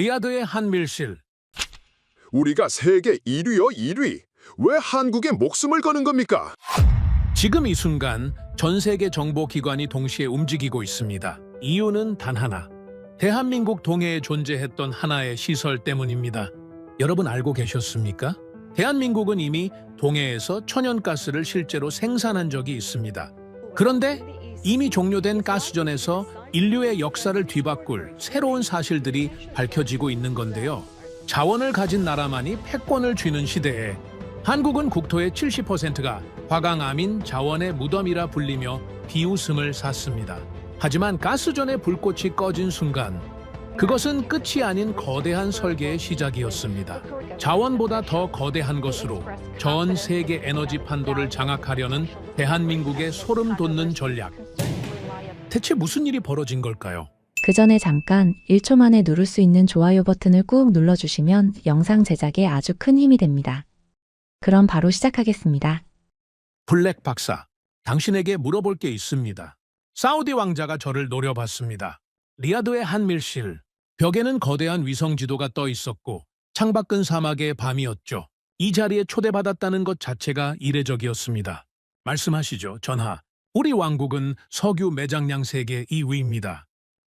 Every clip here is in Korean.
리야드의 한 밀실. 우리가 세계 1위요, 1위. 왜 한국에 목숨을 거는 겁니까? 지금 이 순간 전 세계 정보기관이 동시에 움직이고 있습니다. 이유는 단 하나. 대한민국 동해에 존재했던 하나의 시설 때문입니다. 여러분 알고 계셨습니까? 대한민국은 이미 동해에서 천연가스를 실제로 생산한 적이 있습니다. 그런데 이미 종료된 가스전에서 인류의 역사를 뒤바꿀 새로운 사실들이 밝혀지고 있는 건데요. 자원을 가진 나라만이 패권을 쥐는 시대에 한국은 국토의 70%가 화강암인 자원의 무덤이라 불리며 비웃음을 샀습니다. 하지만 가스전의 불꽃이 꺼진 순간 그것은 끝이 아닌 거대한 설계의 시작이었습니다. 자원보다 더 거대한 것으로 전 세계 에너지 판도를 장악하려는 대한민국의 소름 돋는 전략. 대체 무슨 일이 벌어진 걸까요? 그 전에 잠깐 1초 만에 누를 수 있는 좋아요 버튼을 꾹 눌러주시면 영상 제작에 아주 큰 힘이 됩니다. 그럼 바로 시작하겠습니다. 블랙 박사, 당신에게 물어볼 게 있습니다. 사우디 왕자가 저를 노려봤습니다. 리야드의 한 밀실, 벽에는 거대한 위성 지도가 떠 있었고 창밖은 사막의 밤이었죠. 이 자리에 초대받았다는 것 자체가 이례적이었습니다. 말씀하시죠, 전하. 우리 왕국은 석유 매장량 세계 2위입니다.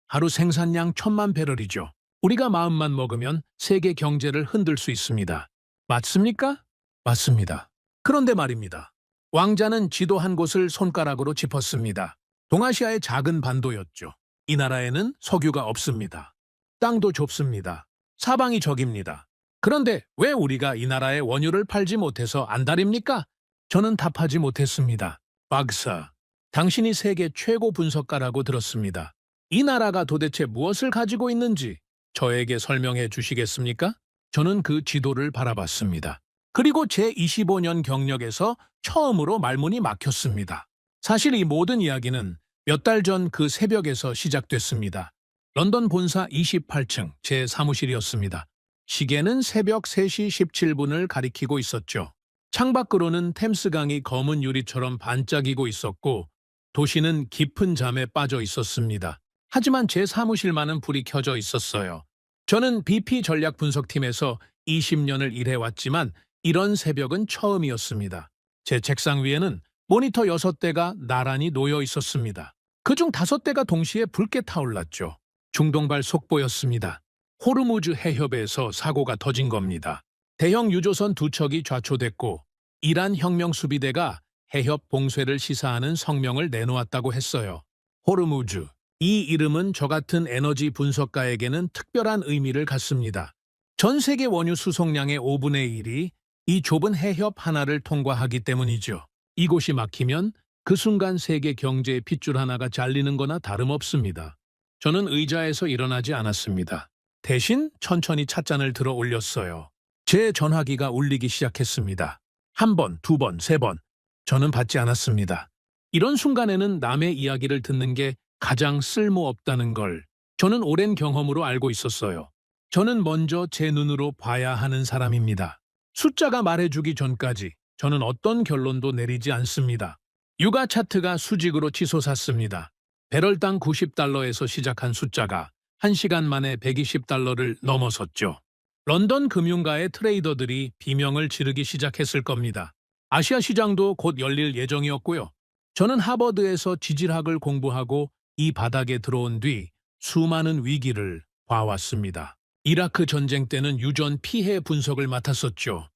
하루 생산량 1000만 배럴이죠. 우리가 마음만 먹으면 세계 경제를 흔들 수 있습니다. 맞습니까? 맞습니다. 그런데 말입니다. 왕자는 지도 한 곳을 손가락으로 짚었습니다. 동아시아의 작은 반도였죠. 이 나라에는 석유가 없습니다. 땅도 좁습니다. 사방이 적입니다. 그런데 왜 우리가 이 나라에 원유를 팔지 못해서 안달입니까? 저는 답하지 못했습니다. 박사, 당신이 세계 최고 분석가라고 들었습니다. 이 나라가 도대체 무엇을 가지고 있는지 저에게 설명해 주시겠습니까? 저는 그 지도를 바라봤습니다. 그리고 제 25년 경력에서 처음으로 말문이 막혔습니다. 사실 이 모든 이야기는 몇 달 전 그 새벽에서 시작됐습니다. 런던 본사 28층 제 사무실이었습니다. 시계는 새벽 3시 17분을 가리키고 있었죠. 창밖으로는 템스강이 검은 유리처럼 반짝이고 있었고 도시는 깊은 잠에 빠져 있었습니다. 하지만 제 사무실만은 불이 켜져 있었어요. 저는 BP 전략 분석팀에서 20년을 일해왔지만 이런 새벽은 처음이었습니다. 제 책상 위에는 모니터 6대가 나란히 놓여 있었습니다. 그중 5대가 동시에 붉게 타올랐죠. 중동발 속보였습니다. 호르무즈 해협에서 사고가 터진 겁니다. 대형 유조선 2척이 좌초됐고 이란 혁명수비대가 해협 봉쇄를 시사하는 성명을 내놓았다고 했어요. 호르무즈. 이 이름은 저 같은 에너지 분석가에게는 특별한 의미를 갖습니다. 전 세계 원유 수송량의 5분의 1이 이 좁은 해협 하나를 통과하기 때문이죠. 이곳이 막히면 그 순간 세계 경제의 핏줄 하나가 잘리는 거나 다름없습니다. 저는 의자에서 일어나지 않았습니다. 대신 천천히 찻잔을 들어 올렸어요. 제 전화기가 울리기 시작했습니다. 1번, 2번, 3번. 저는 받지 않았습니다. 이런 순간에는 남의 이야기를 듣는 게 가장 쓸모없다는 걸 저는 오랜 경험으로 알고 있었어요. 저는 먼저 제 눈으로 봐야 하는 사람입니다. 숫자가 말해주기 전까지 저는 어떤 결론도 내리지 않습니다. 유가 차트가 수직으로 치솟았습니다. 배럴당 90달러에서 시작한 숫자가 1시간 만에 120달러를 넘어섰죠. 런던 금융가의 트레이더들이 비명을 지르기 시작했을 겁니다. 아시아 시장도 곧 열릴 예정이었고요. 저는 하버드에서 지질학을 공부하고 이 바닥에 들어온 뒤 수많은 위기를 봐왔습니다. 이라크 전쟁 때는 유전 피해 분석을 맡았었죠.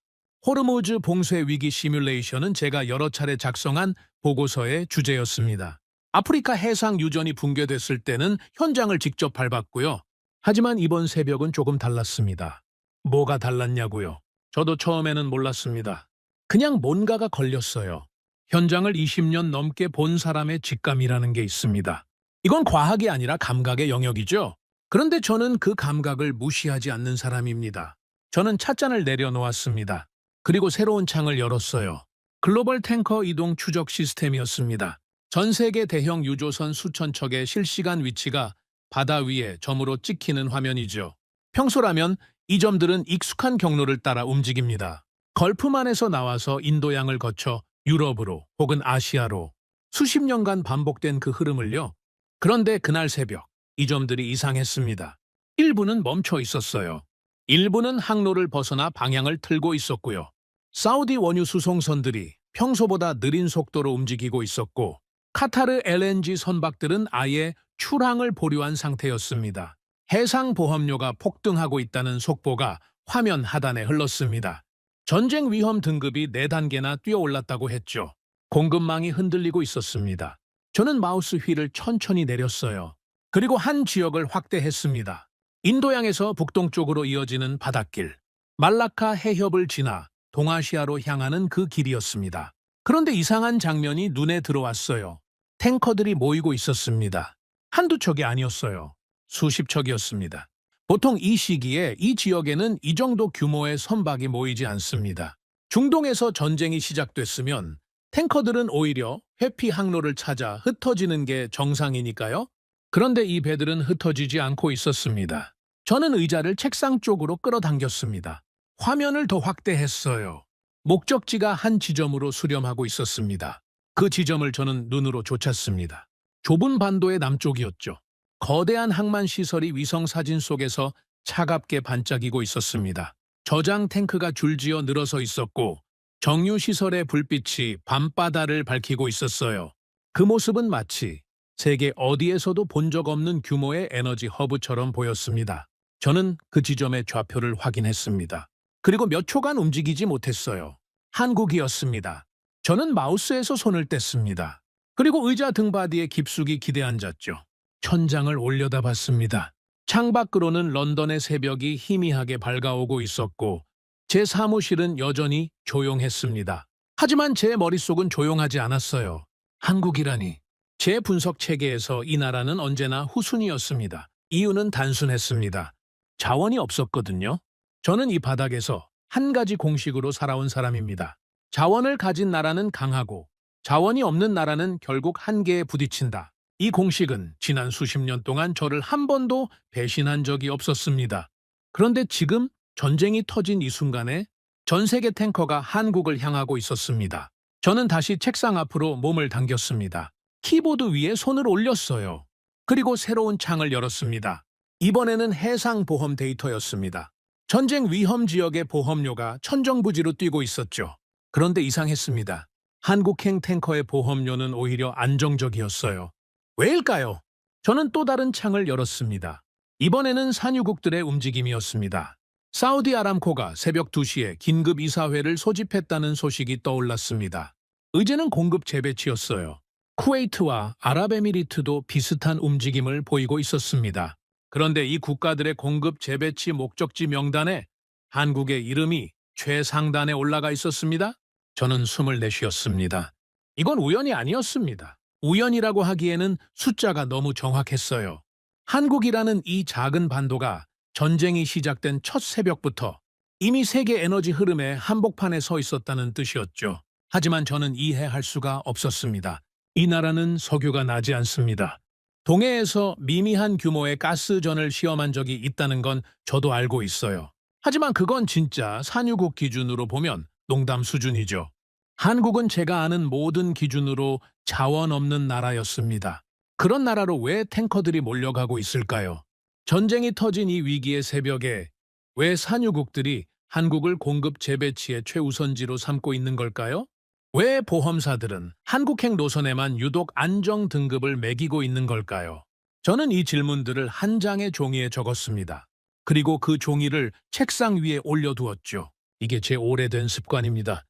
호르무즈 봉쇄 위기 시뮬레이션은 제가 여러 차례 작성한 보고서의 주제였습니다. 아프리카 해상 유전이 붕괴됐을 때는 현장을 직접 밟았고요. 하지만 이번 새벽은 조금 달랐습니다. 뭐가 달랐냐고요? 저도 처음에는 몰랐습니다. 그냥 뭔가가 걸렸어요. 현장을 20년 넘게 본 사람의 직감이라는 게 있습니다. 이건 과학이 아니라 감각의 영역이죠. 그런데 저는 그 감각을 무시하지 않는 사람입니다. 저는 찻잔을 내려놓았습니다. 그리고 새로운 창을 열었어요. 글로벌 탱커 이동 추적 시스템이었습니다. 전 세계 대형 유조선 수천 척의 실시간 위치가 바다 위에 점으로 찍히는 화면이죠. 평소라면 이 점들은 익숙한 경로를 따라 움직입니다. 걸프만에서 나와서 인도양을 거쳐 유럽으로 혹은 아시아로 수십 년간 반복된 그 흐름을요. 그런데 그날 새벽 이 점들이 이상했습니다. 일부는 멈춰 있었어요. 일부는 항로를 벗어나 방향을 틀고 있었고요. 사우디 원유 수송선들이 평소보다 느린 속도로 움직이고 있었고, 카타르 LNG 선박들은 아예 출항을 보류한 상태였습니다. 해상보험료가 폭등하고 있다는 속보가 화면 하단에 흘렀습니다. 전쟁 위험 등급이 4단계나 뛰어올랐다고 했죠. 공급망이 흔들리고 있었습니다. 저는 마우스 휠을 천천히 내렸어요. 그리고 한 지역을 확대했습니다. 인도양에서 북동쪽으로 이어지는 바닷길, 말라카 해협을 지나 동아시아로 향하는 그 길이었습니다. 그런데 이상한 장면이 눈에 들어왔어요. 탱커들이 모이고 있었습니다. 한두 척이 아니었어요. 수십 척이었습니다. 보통 이 시기에 이 지역에는 이 정도 규모의 선박이 모이지 않습니다. 중동에서 전쟁이 시작됐으면 탱커들은 오히려 회피 항로를 찾아 흩어지는 게 정상이니까요. 그런데 이 배들은 흩어지지 않고 있었습니다. 저는 의자를 책상 쪽으로 끌어당겼습니다. 화면을 더 확대했어요. 목적지가 한 지점으로 수렴하고 있었습니다. 그 지점을 저는 눈으로 쫓았습니다. 좁은 반도의 남쪽이었죠. 거대한 항만 시설이 위성 사진 속에서 차갑게 반짝이고 있었습니다. 저장 탱크가 줄지어 늘어서 있었고, 정유 시설의 불빛이 밤바다를 밝히고 있었어요. 그 모습은 마치 세계 어디에서도 본 적 없는 규모의 에너지 허브처럼 보였습니다. 저는 그 지점의 좌표를 확인했습니다. 그리고 몇 초간 움직이지 못했어요. 한국이었습니다. 저는 마우스에서 손을 뗐습니다. 그리고 의자 등받이에 깊숙이 기대앉았죠. 천장을 올려다봤습니다. 창밖으로는 런던의 새벽이 희미하게 밝아오고 있었고, 제 사무실은 여전히 조용했습니다. 하지만 제 머릿속은 조용하지 않았어요. 한국이라니. 제 분석 체계에서 이 나라는 언제나 후순위였습니다. 이유는 단순했습니다. 자원이 없었거든요. 저는 이 바닥에서 한 가지 공식으로 살아온 사람입니다. 자원을 가진 나라는 강하고 자원이 없는 나라는 결국 한계에 부딪힌다. 이 공식은 지난 수십 년 동안 저를 한 번도 배신한 적이 없었습니다. 그런데 지금 전쟁이 터진 이 순간에 전 세계 탱커가 한국을 향하고 있었습니다. 저는 다시 책상 앞으로 몸을 당겼습니다. 키보드 위에 손을 올렸어요. 그리고 새로운 창을 열었습니다. 이번에는 해상보험 데이터였습니다. 전쟁 위험 지역의 보험료가 천정부지로 뛰고 있었죠. 그런데 이상했습니다. 한국행 탱커의 보험료는 오히려 안정적이었어요. 왜일까요? 저는 또 다른 창을 열었습니다. 이번에는 산유국들의 움직임이었습니다. 사우디 아람코가 새벽 2시에 긴급 이사회를 소집했다는 소식이 떠올랐습니다. 의제는 공급 재배치였어요. 쿠웨이트와 아랍에미리트도 비슷한 움직임을 보이고 있었습니다. 그런데 이 국가들의 공급 재배치 목적지 명단에 한국의 이름이 최상단에 올라가 있었습니다. 저는 숨을 내쉬었습니다. 이건 우연이 아니었습니다. 우연이라고 하기에는 숫자가 너무 정확했어요. 한국이라는 이 작은 반도가 전쟁이 시작된 첫 새벽부터 이미 세계 에너지 흐름의 한복판에 서 있었다는 뜻이었죠. 하지만 저는 이해할 수가 없었습니다. 이 나라는 석유가 나지 않습니다. 동해에서 미미한 규모의 가스전을 시험한 적이 있다는 건 저도 알고 있어요. 하지만 그건 진짜 산유국 기준으로 보면 농담 수준이죠. 한국은 제가 아는 모든 기준으로 자원 없는 나라였습니다. 그런 나라로 왜 탱커들이 몰려가고 있을까요? 전쟁이 터진 이 위기의 새벽에 왜 산유국들이 한국을 공급 재배치의 최우선지로 삼고 있는 걸까요? 왜 보험사들은 한국행 노선에만 유독 안정 등급을 매기고 있는 걸까요? 저는 이 질문들을 한 장의 종이에 적었습니다. 그리고 그 종이를 책상 위에 올려두었죠. 이게 제 오래된 습관입니다.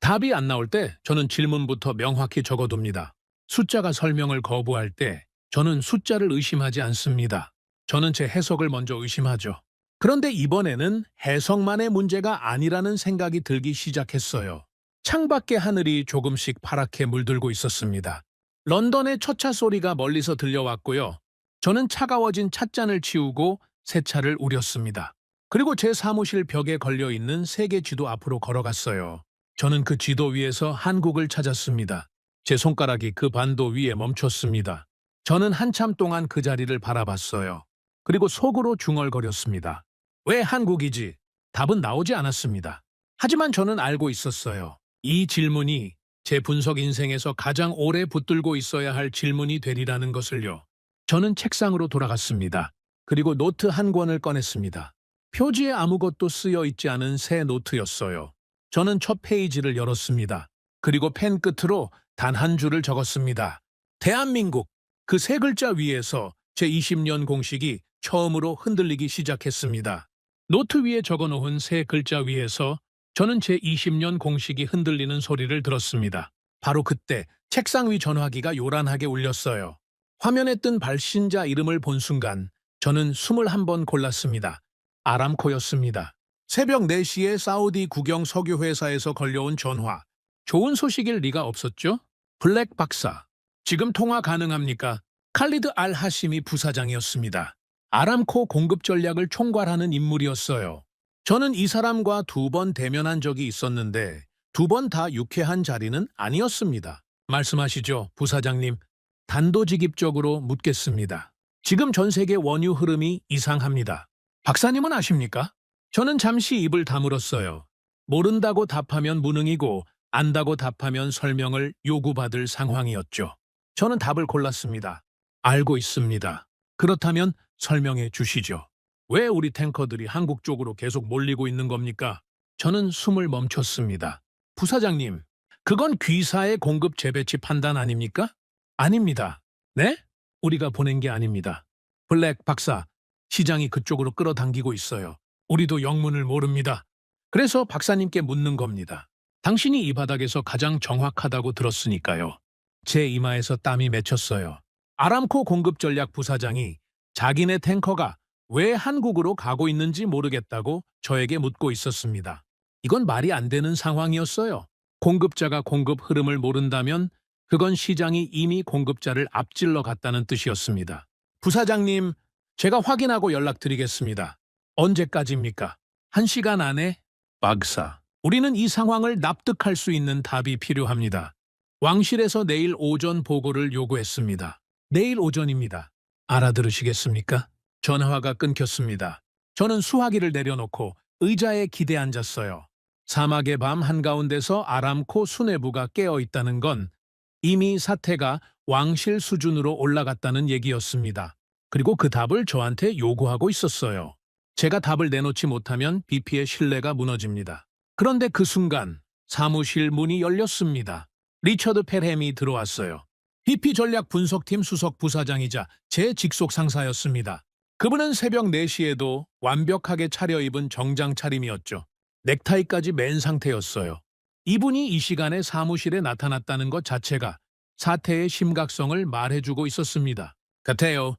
답이 안 나올 때 저는 질문부터 명확히 적어둡니다. 숫자가 설명을 거부할 때 저는 숫자를 의심하지 않습니다. 저는 제 해석을 먼저 의심하죠. 그런데 이번에는 해석만의 문제가 아니라는 생각이 들기 시작했어요. 창밖의 하늘이 조금씩 파랗게 물들고 있었습니다. 런던의 첫차 소리가 멀리서 들려왔고요. 저는 차가워진 찻잔을 치우고 새 차를 우렸습니다. 그리고 제 사무실 벽에 걸려있는 세계 지도 앞으로 걸어갔어요. 저는 그 지도 위에서 한국을 찾았습니다. 제 손가락이 그 반도 위에 멈췄습니다. 저는 한참 동안 그 자리를 바라봤어요. 그리고 속으로 중얼거렸습니다. 왜 한국이지? 답은 나오지 않았습니다. 하지만 저는 알고 있었어요. 이 질문이 제 분석 인생에서 가장 오래 붙들고 있어야 할 질문이 되리라는 것을요. 저는 책상으로 돌아갔습니다. 그리고 노트 한 권을 꺼냈습니다. 표지에 아무것도 쓰여 있지 않은 새 노트였어요. 저는 첫 페이지를 열었습니다. 그리고 펜 끝으로 단 한 줄을 적었습니다. 대한민국. 그 세 글자 위에서 제 20년 공식이 처음으로 흔들리기 시작했습니다. 노트 위에 적어놓은 세 글자 위에서 저는 제 20년 공식이 흔들리는 소리를 들었습니다. 바로 그때 책상 위 전화기가 요란하게 울렸어요. 화면에 뜬 발신자 이름을 본 순간 저는 숨을 한 번 골랐습니다. 아람코였습니다. 새벽 4시에 사우디 국영 석유회사에서 걸려온 전화. 좋은 소식일 리가 없었죠? 블랙 박사. 지금 통화 가능합니까? 칼리드 알 하시미 부사장이었습니다. 아람코 공급 전략을 총괄하는 인물이었어요. 저는 이 사람과 2번 대면한 적이 있었는데 2번 다 유쾌한 자리는 아니었습니다. 말씀하시죠, 부사장님. 단도직입적으로 묻겠습니다. 지금 전 세계 원유 흐름이 이상합니다. 박사님은 아십니까? 저는 잠시 입을 다물었어요. 모른다고 답하면 무능이고 안다고 답하면 설명을 요구받을 상황이었죠. 저는 답을 골랐습니다. 알고 있습니다. 그렇다면 설명해 주시죠. 왜 우리 탱커들이 한국 쪽으로 계속 몰리고 있는 겁니까? 저는 숨을 멈췄습니다. 부사장님, 그건 귀사의 공급 재배치 판단 아닙니까? 아닙니다. 네? 우리가 보낸 게 아닙니다. 블랙 박사, 시장이 그쪽으로 끌어당기고 있어요. 우리도 영문을 모릅니다. 그래서 박사님께 묻는 겁니다. 당신이 이 바닥에서 가장 정확하다고 들었으니까요. 제 이마에서 땀이 맺혔어요. 아람코 공급 전략 부사장이 자기네 탱커가 왜 한국으로 가고 있는지 모르겠다고 저에게 묻고 있었습니다. 이건 말이 안 되는 상황이었어요. 공급자가 공급 흐름을 모른다면 그건 시장이 이미 공급자를 앞질러 갔다는 뜻이었습니다. 부사장님, 제가 확인하고 연락드리겠습니다. 언제까지입니까? 1시간 안에? 박사, 우리는 이 상황을 납득할 수 있는 답이 필요합니다. 왕실에서 내일 오전 보고를 요구했습니다. 내일 오전입니다. 알아들으시겠습니까? 전화가 끊겼습니다. 저는 수화기를 내려놓고 의자에 기대 앉았어요. 사막의 밤 한가운데서 아람코 수뇌부가 깨어있다는 건 이미 사태가 왕실 수준으로 올라갔다는 얘기였습니다. 그리고 그 답을 저한테 요구하고 있었어요. 제가 답을 내놓지 못하면 BP의 신뢰가 무너집니다. 그런데 그 순간 사무실 문이 열렸습니다. 리처드 펠햄이 들어왔어요. BP 전략 분석팀 수석 부사장이자 제 직속 상사였습니다. 그분은 새벽 4시에도 완벽하게 차려입은 정장 차림이었죠. 넥타이까지 맨 상태였어요. 이분이 이 시간에 사무실에 나타났다는 것 자체가 사태의 심각성을 말해주고 있었습니다. 같아요.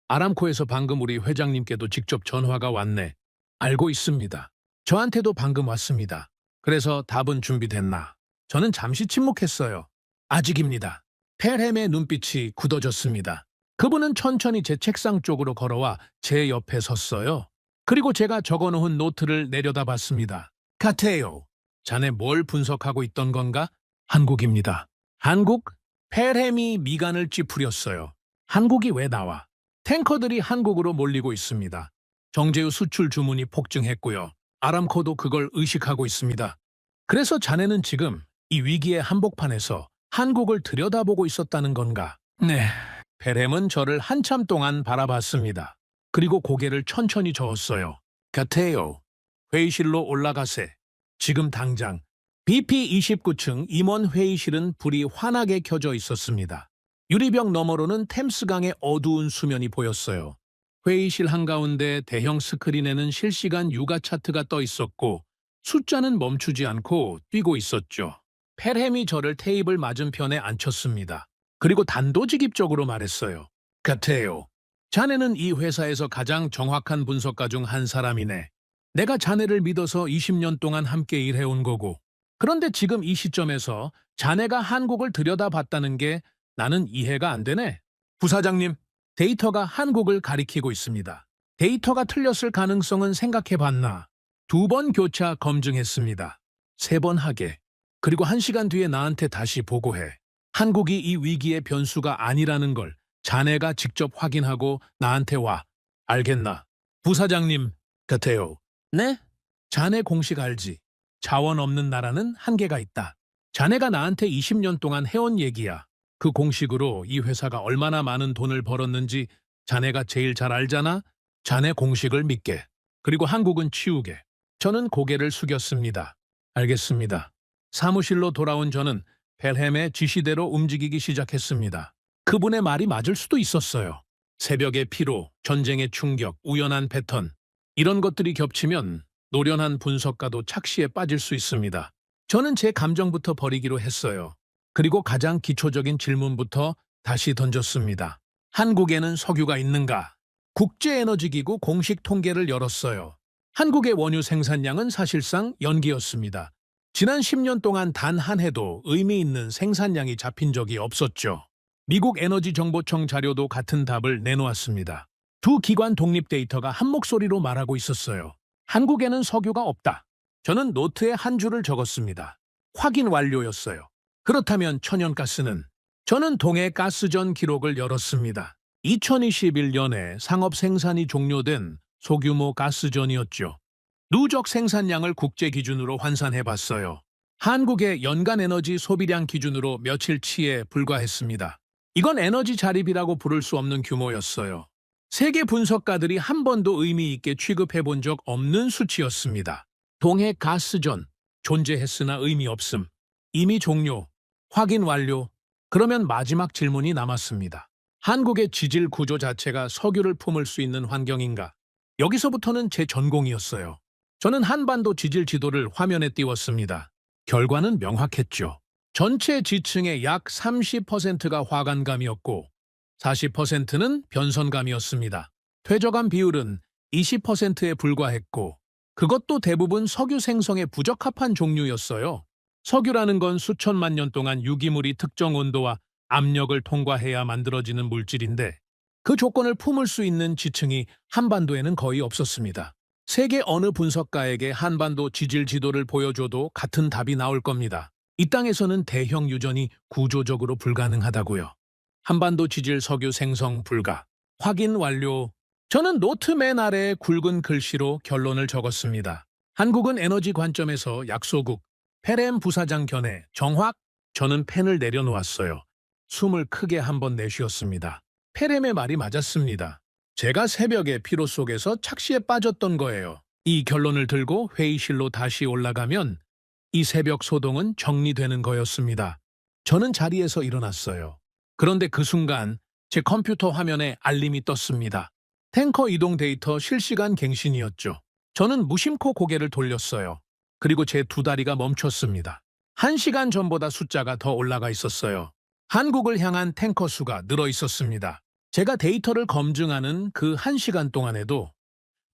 아람코에서 방금 우리 회장님께도 직접 전화가 왔네. 알고 있습니다. 저한테도 방금 왔습니다. 그래서 답은 준비됐나? 저는 잠시 침묵했어요. 아직입니다. 펠햄의 눈빛이 굳어졌습니다. 그분은 천천히 제 책상 쪽으로 걸어와 제 옆에 섰어요. 그리고 제가 적어놓은 노트를 내려다봤습니다. 같아요. 자네 뭘 분석하고 있던 건가? 한국입니다. 한국? 펠햄이 미간을 찌푸렸어요. 한국이 왜 나와? 탱커들이 한국으로 몰리고 있습니다. 정제유 수출 주문이 폭증했고요. 아람코도 그걸 의식하고 있습니다. 그래서 자네는 지금 이 위기의 한복판에서 한국을 들여다보고 있었다는 건가? 네. 펠햄은 저를 한참 동안 바라봤습니다. 그리고 고개를 천천히 저었어요. 같아요. 회의실로 올라가세. 지금 당장. BP 29층 임원 회의실은 불이 환하게 켜져 있었습니다. 유리벽 너머로는 템스강의 어두운 수면이 보였어요. 회의실 한가운데 대형 스크린에는 실시간 유가 차트가 떠 있었고 숫자는 멈추지 않고 뛰고 있었죠. 펠햄이 저를 테이블 맞은편에 앉혔습니다. 그리고 단도직입적으로 말했어요. 같아요. 자네는 이 회사에서 가장 정확한 분석가 중 한 사람이네. 내가 자네를 믿어서 20년 동안 함께 일해온 거고. 그런데 지금 이 시점에서 자네가 한국을 들여다봤다는 게 나는 이해가 안 되네. 부사장님, 데이터가 한국을 가리키고 있습니다. 데이터가 틀렸을 가능성은 생각해봤나? 2번 교차 검증했습니다. 3번 하게. 그리고 1시간 뒤에 나한테 다시 보고해. 한국이 이 위기의 변수가 아니라는 걸 자네가 직접 확인하고 나한테 와. 알겠나? 부사장님, 같아요. 네? 자네 공식 알지? 자원 없는 나라는 한계가 있다. 자네가 나한테 20년 동안 해온 얘기야. 그 공식으로 이 회사가 얼마나 많은 돈을 벌었는지 자네가 제일 잘 알잖아? 자네 공식을 믿게. 그리고 한국은 치우게. 저는 고개를 숙였습니다. 알겠습니다. 사무실로 돌아온 저는 벨햄의 지시대로 움직이기 시작했습니다. 그분의 말이 맞을 수도 있었어요. 새벽의 피로, 전쟁의 충격, 우연한 패턴. 이런 것들이 겹치면 노련한 분석가도 착시에 빠질 수 있습니다. 저는 제 감정부터 버리기로 했어요. 그리고 가장 기초적인 질문부터 다시 던졌습니다. 한국에는 석유가 있는가? 국제에너지기구 공식 통계를 열었어요. 한국의 원유 생산량은 사실상 연기였습니다. 지난 10년 동안 단 한 해도 의미 있는 생산량이 잡힌 적이 없었죠. 미국 에너지정보청 자료도 같은 답을 내놓았습니다. 두 기관 독립 데이터가 한 목소리로 말하고 있었어요. 한국에는 석유가 없다. 저는 노트에 한 줄을 적었습니다. 확인 완료였어요. 그렇다면 천연가스는? 저는 동해 가스전 기록을 열었습니다. 2021년에 상업 생산이 종료된 소규모 가스전이었죠. 누적 생산량을 국제 기준으로 환산해봤어요. 한국의 연간 에너지 소비량 기준으로 며칠치에 불과했습니다. 이건 에너지 자립이라고 부를 수 없는 규모였어요. 세계 분석가들이 한 번도 의미 있게 취급해본 적 없는 수치였습니다. 동해 가스전, 존재했으나 의미 없음. 이미 종료, 확인 완료. 그러면 마지막 질문이 남았습니다. 한국의 지질 구조 자체가 석유를 품을 수 있는 환경인가? 여기서부터는 제 전공이었어요. 저는 한반도 지질 지도를 화면에 띄웠습니다. 결과는 명확했죠. 전체 지층의 약 30%가 화간감이었고 40%는 변선감이었습니다. 퇴적암 비율은 20%에 불과했고 그것도 대부분 석유 생성에 부적합한 종류였어요. 석유라는 건 수천만 년 동안 유기물이 특정 온도와 압력을 통과해야 만들어지는 물질인데 그 조건을 품을 수 있는 지층이 한반도에는 거의 없었습니다. 세계 어느 분석가에게 한반도 지질 지도를 보여줘도 같은 답이 나올 겁니다. 이 땅에서는 대형 유전이 구조적으로 불가능하다고요. 한반도 지질 석유 생성 불가. 확인 완료. 저는 노트 맨 아래에 굵은 글씨로 결론을 적었습니다. 한국은 에너지 관점에서 약소국. 펠엠 부사장 견해. 정확. 저는 펜을 내려놓았어요. 숨을 크게 한번 내쉬었습니다. 펠엠의 말이 맞았습니다. 제가 새벽의 피로 속에서 착시에 빠졌던 거예요. 이 결론을 들고 회의실로 다시 올라가면 이 새벽 소동은 정리되는 거였습니다. 저는 자리에서 일어났어요. 그런데 그 순간 제 컴퓨터 화면에 알림이 떴습니다. 탱커 이동 데이터 실시간 갱신이었죠. 저는 무심코 고개를 돌렸어요. 그리고 제 두 다리가 멈췄습니다. 1시간 전보다 숫자가 더 올라가 있었어요. 한국을 향한 탱커 수가 늘어 있었습니다. 제가 데이터를 검증하는 그 1시간 동안에도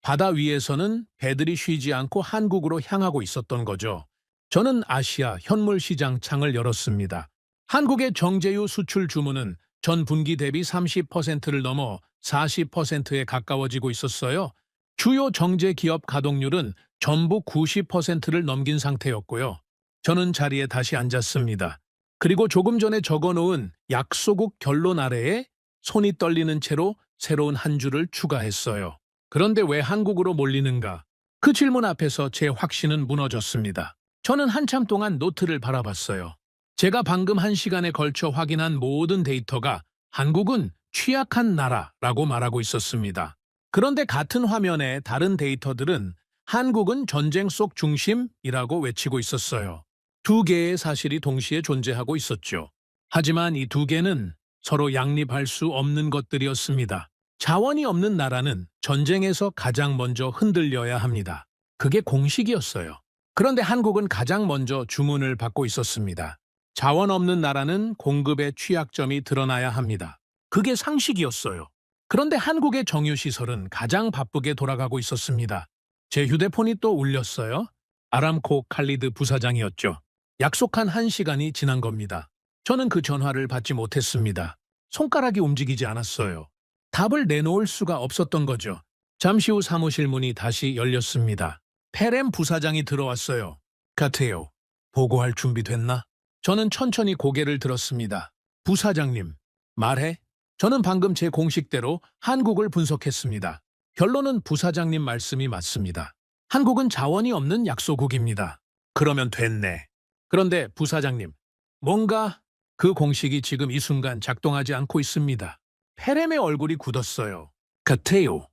바다 위에서는 배들이 쉬지 않고 한국으로 향하고 있었던 거죠. 저는 아시아 현물 시장 창을 열었습니다. 한국의 정제유 수출 주문은 전 분기 대비 30%를 넘어 40%에 가까워지고 있었어요. 주요 정제 기업 가동률은 전부 90%를 넘긴 상태였고요. 저는 자리에 다시 앉았습니다. 그리고 조금 전에 적어놓은 약소국 결론 아래에 손이 떨리는 채로 새로운 한 줄을 추가했어요. 그런데 왜 한국으로 몰리는가? 그 질문 앞에서 제 확신은 무너졌습니다. 저는 한참 동안 노트를 바라봤어요. 제가 방금 1시간에 걸쳐 확인한 모든 데이터가 한국은 취약한 나라라고 말하고 있었습니다. 그런데 같은 화면에 다른 데이터들은 한국은 전쟁 속 중심이라고 외치고 있었어요. 두 개의 사실이 동시에 존재하고 있었죠. 하지만 이 두 개는 서로 양립할 수 없는 것들이었습니다. 자원이 없는 나라는 전쟁에서 가장 먼저 흔들려야 합니다. 그게 공식이었어요. 그런데 한국은 가장 먼저 주문을 받고 있었습니다. 자원 없는 나라는 공급의 취약점이 드러나야 합니다. 그게 상식이었어요. 그런데 한국의 정유시설은 가장 바쁘게 돌아가고 있었습니다. 제 휴대폰이 또 울렸어요. 아람코 칼리드 부사장이었죠. 약속한 1시간이 지난 겁니다. 저는 그 전화를 받지 못했습니다. 손가락이 움직이지 않았어요. 답을 내놓을 수가 없었던 거죠. 잠시 후 사무실 문이 다시 열렸습니다. 펠엠 부사장이 들어왔어요. 같아요. 보고할 준비 됐나? 저는 천천히 고개를 들었습니다. 부사장님, 말해. 저는 방금 제 공식대로 한국을 분석했습니다. 결론은 부사장님 말씀이 맞습니다. 한국은 자원이 없는 약소국입니다. 그러면 됐네. 그런데 부사장님, 뭔가 그 공식이 지금 이 순간 작동하지 않고 있습니다. 펠엠의 얼굴이 굳었어요. 같아요.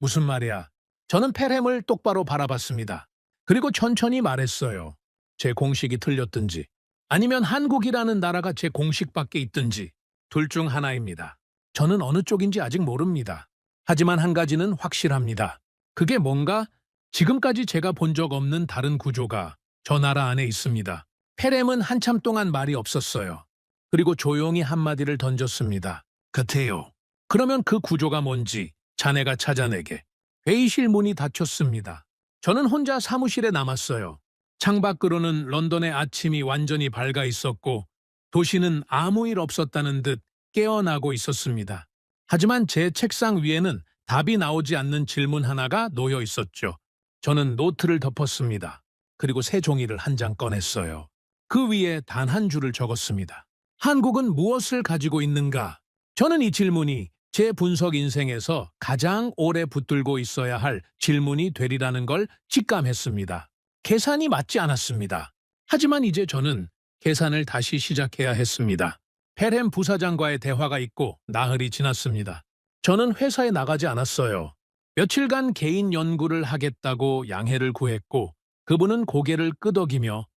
무슨 말이야? 저는 페렘을 똑바로 바라봤습니다. 그리고 천천히 말했어요. 제 공식이 틀렸든지 아니면 한국이라는 나라가 제 공식밖에 있든지 둘 중 하나입니다. 저는 어느 쪽인지 아직 모릅니다. 하지만 한 가지는 확실합니다. 그게 뭔가 지금까지 제가 본 적 없는 다른 구조가 저 나라 안에 있습니다. 페렘은 한참 동안 말이 없었어요. 그리고 조용히 한마디를 던졌습니다. 같아요. 그러면 그 구조가 뭔지 자네가 찾아내게. 회의실 문이 닫혔습니다. 저는 혼자 사무실에 남았어요. 창밖으로는 런던의 아침이 완전히 밝아 있었고 도시는 아무 일 없었다는 듯 깨어나고 있었습니다. 하지만 제 책상 위에는 답이 나오지 않는 질문 하나가 놓여 있었죠. 저는 노트를 덮었습니다. 그리고 새 종이를 한 장 꺼냈어요. 그 위에 단 한 줄을 적었습니다. 한국은 무엇을 가지고 있는가? 저는 이 질문이 제 분석 인생에서 가장 오래 붙들고 있어야 할 질문이 되리라는 걸 직감했습니다. 계산이 맞지 않았습니다. 하지만 이제 저는 계산을 다시 시작해야 했습니다. 페렘 부사장과의 대화가 있고 나흘이 지났습니다. 저는 회사에 나가지 않았어요. 며칠간 개인 연구를 하겠다고 양해를 구했고 그분은 고개를 끄덕이며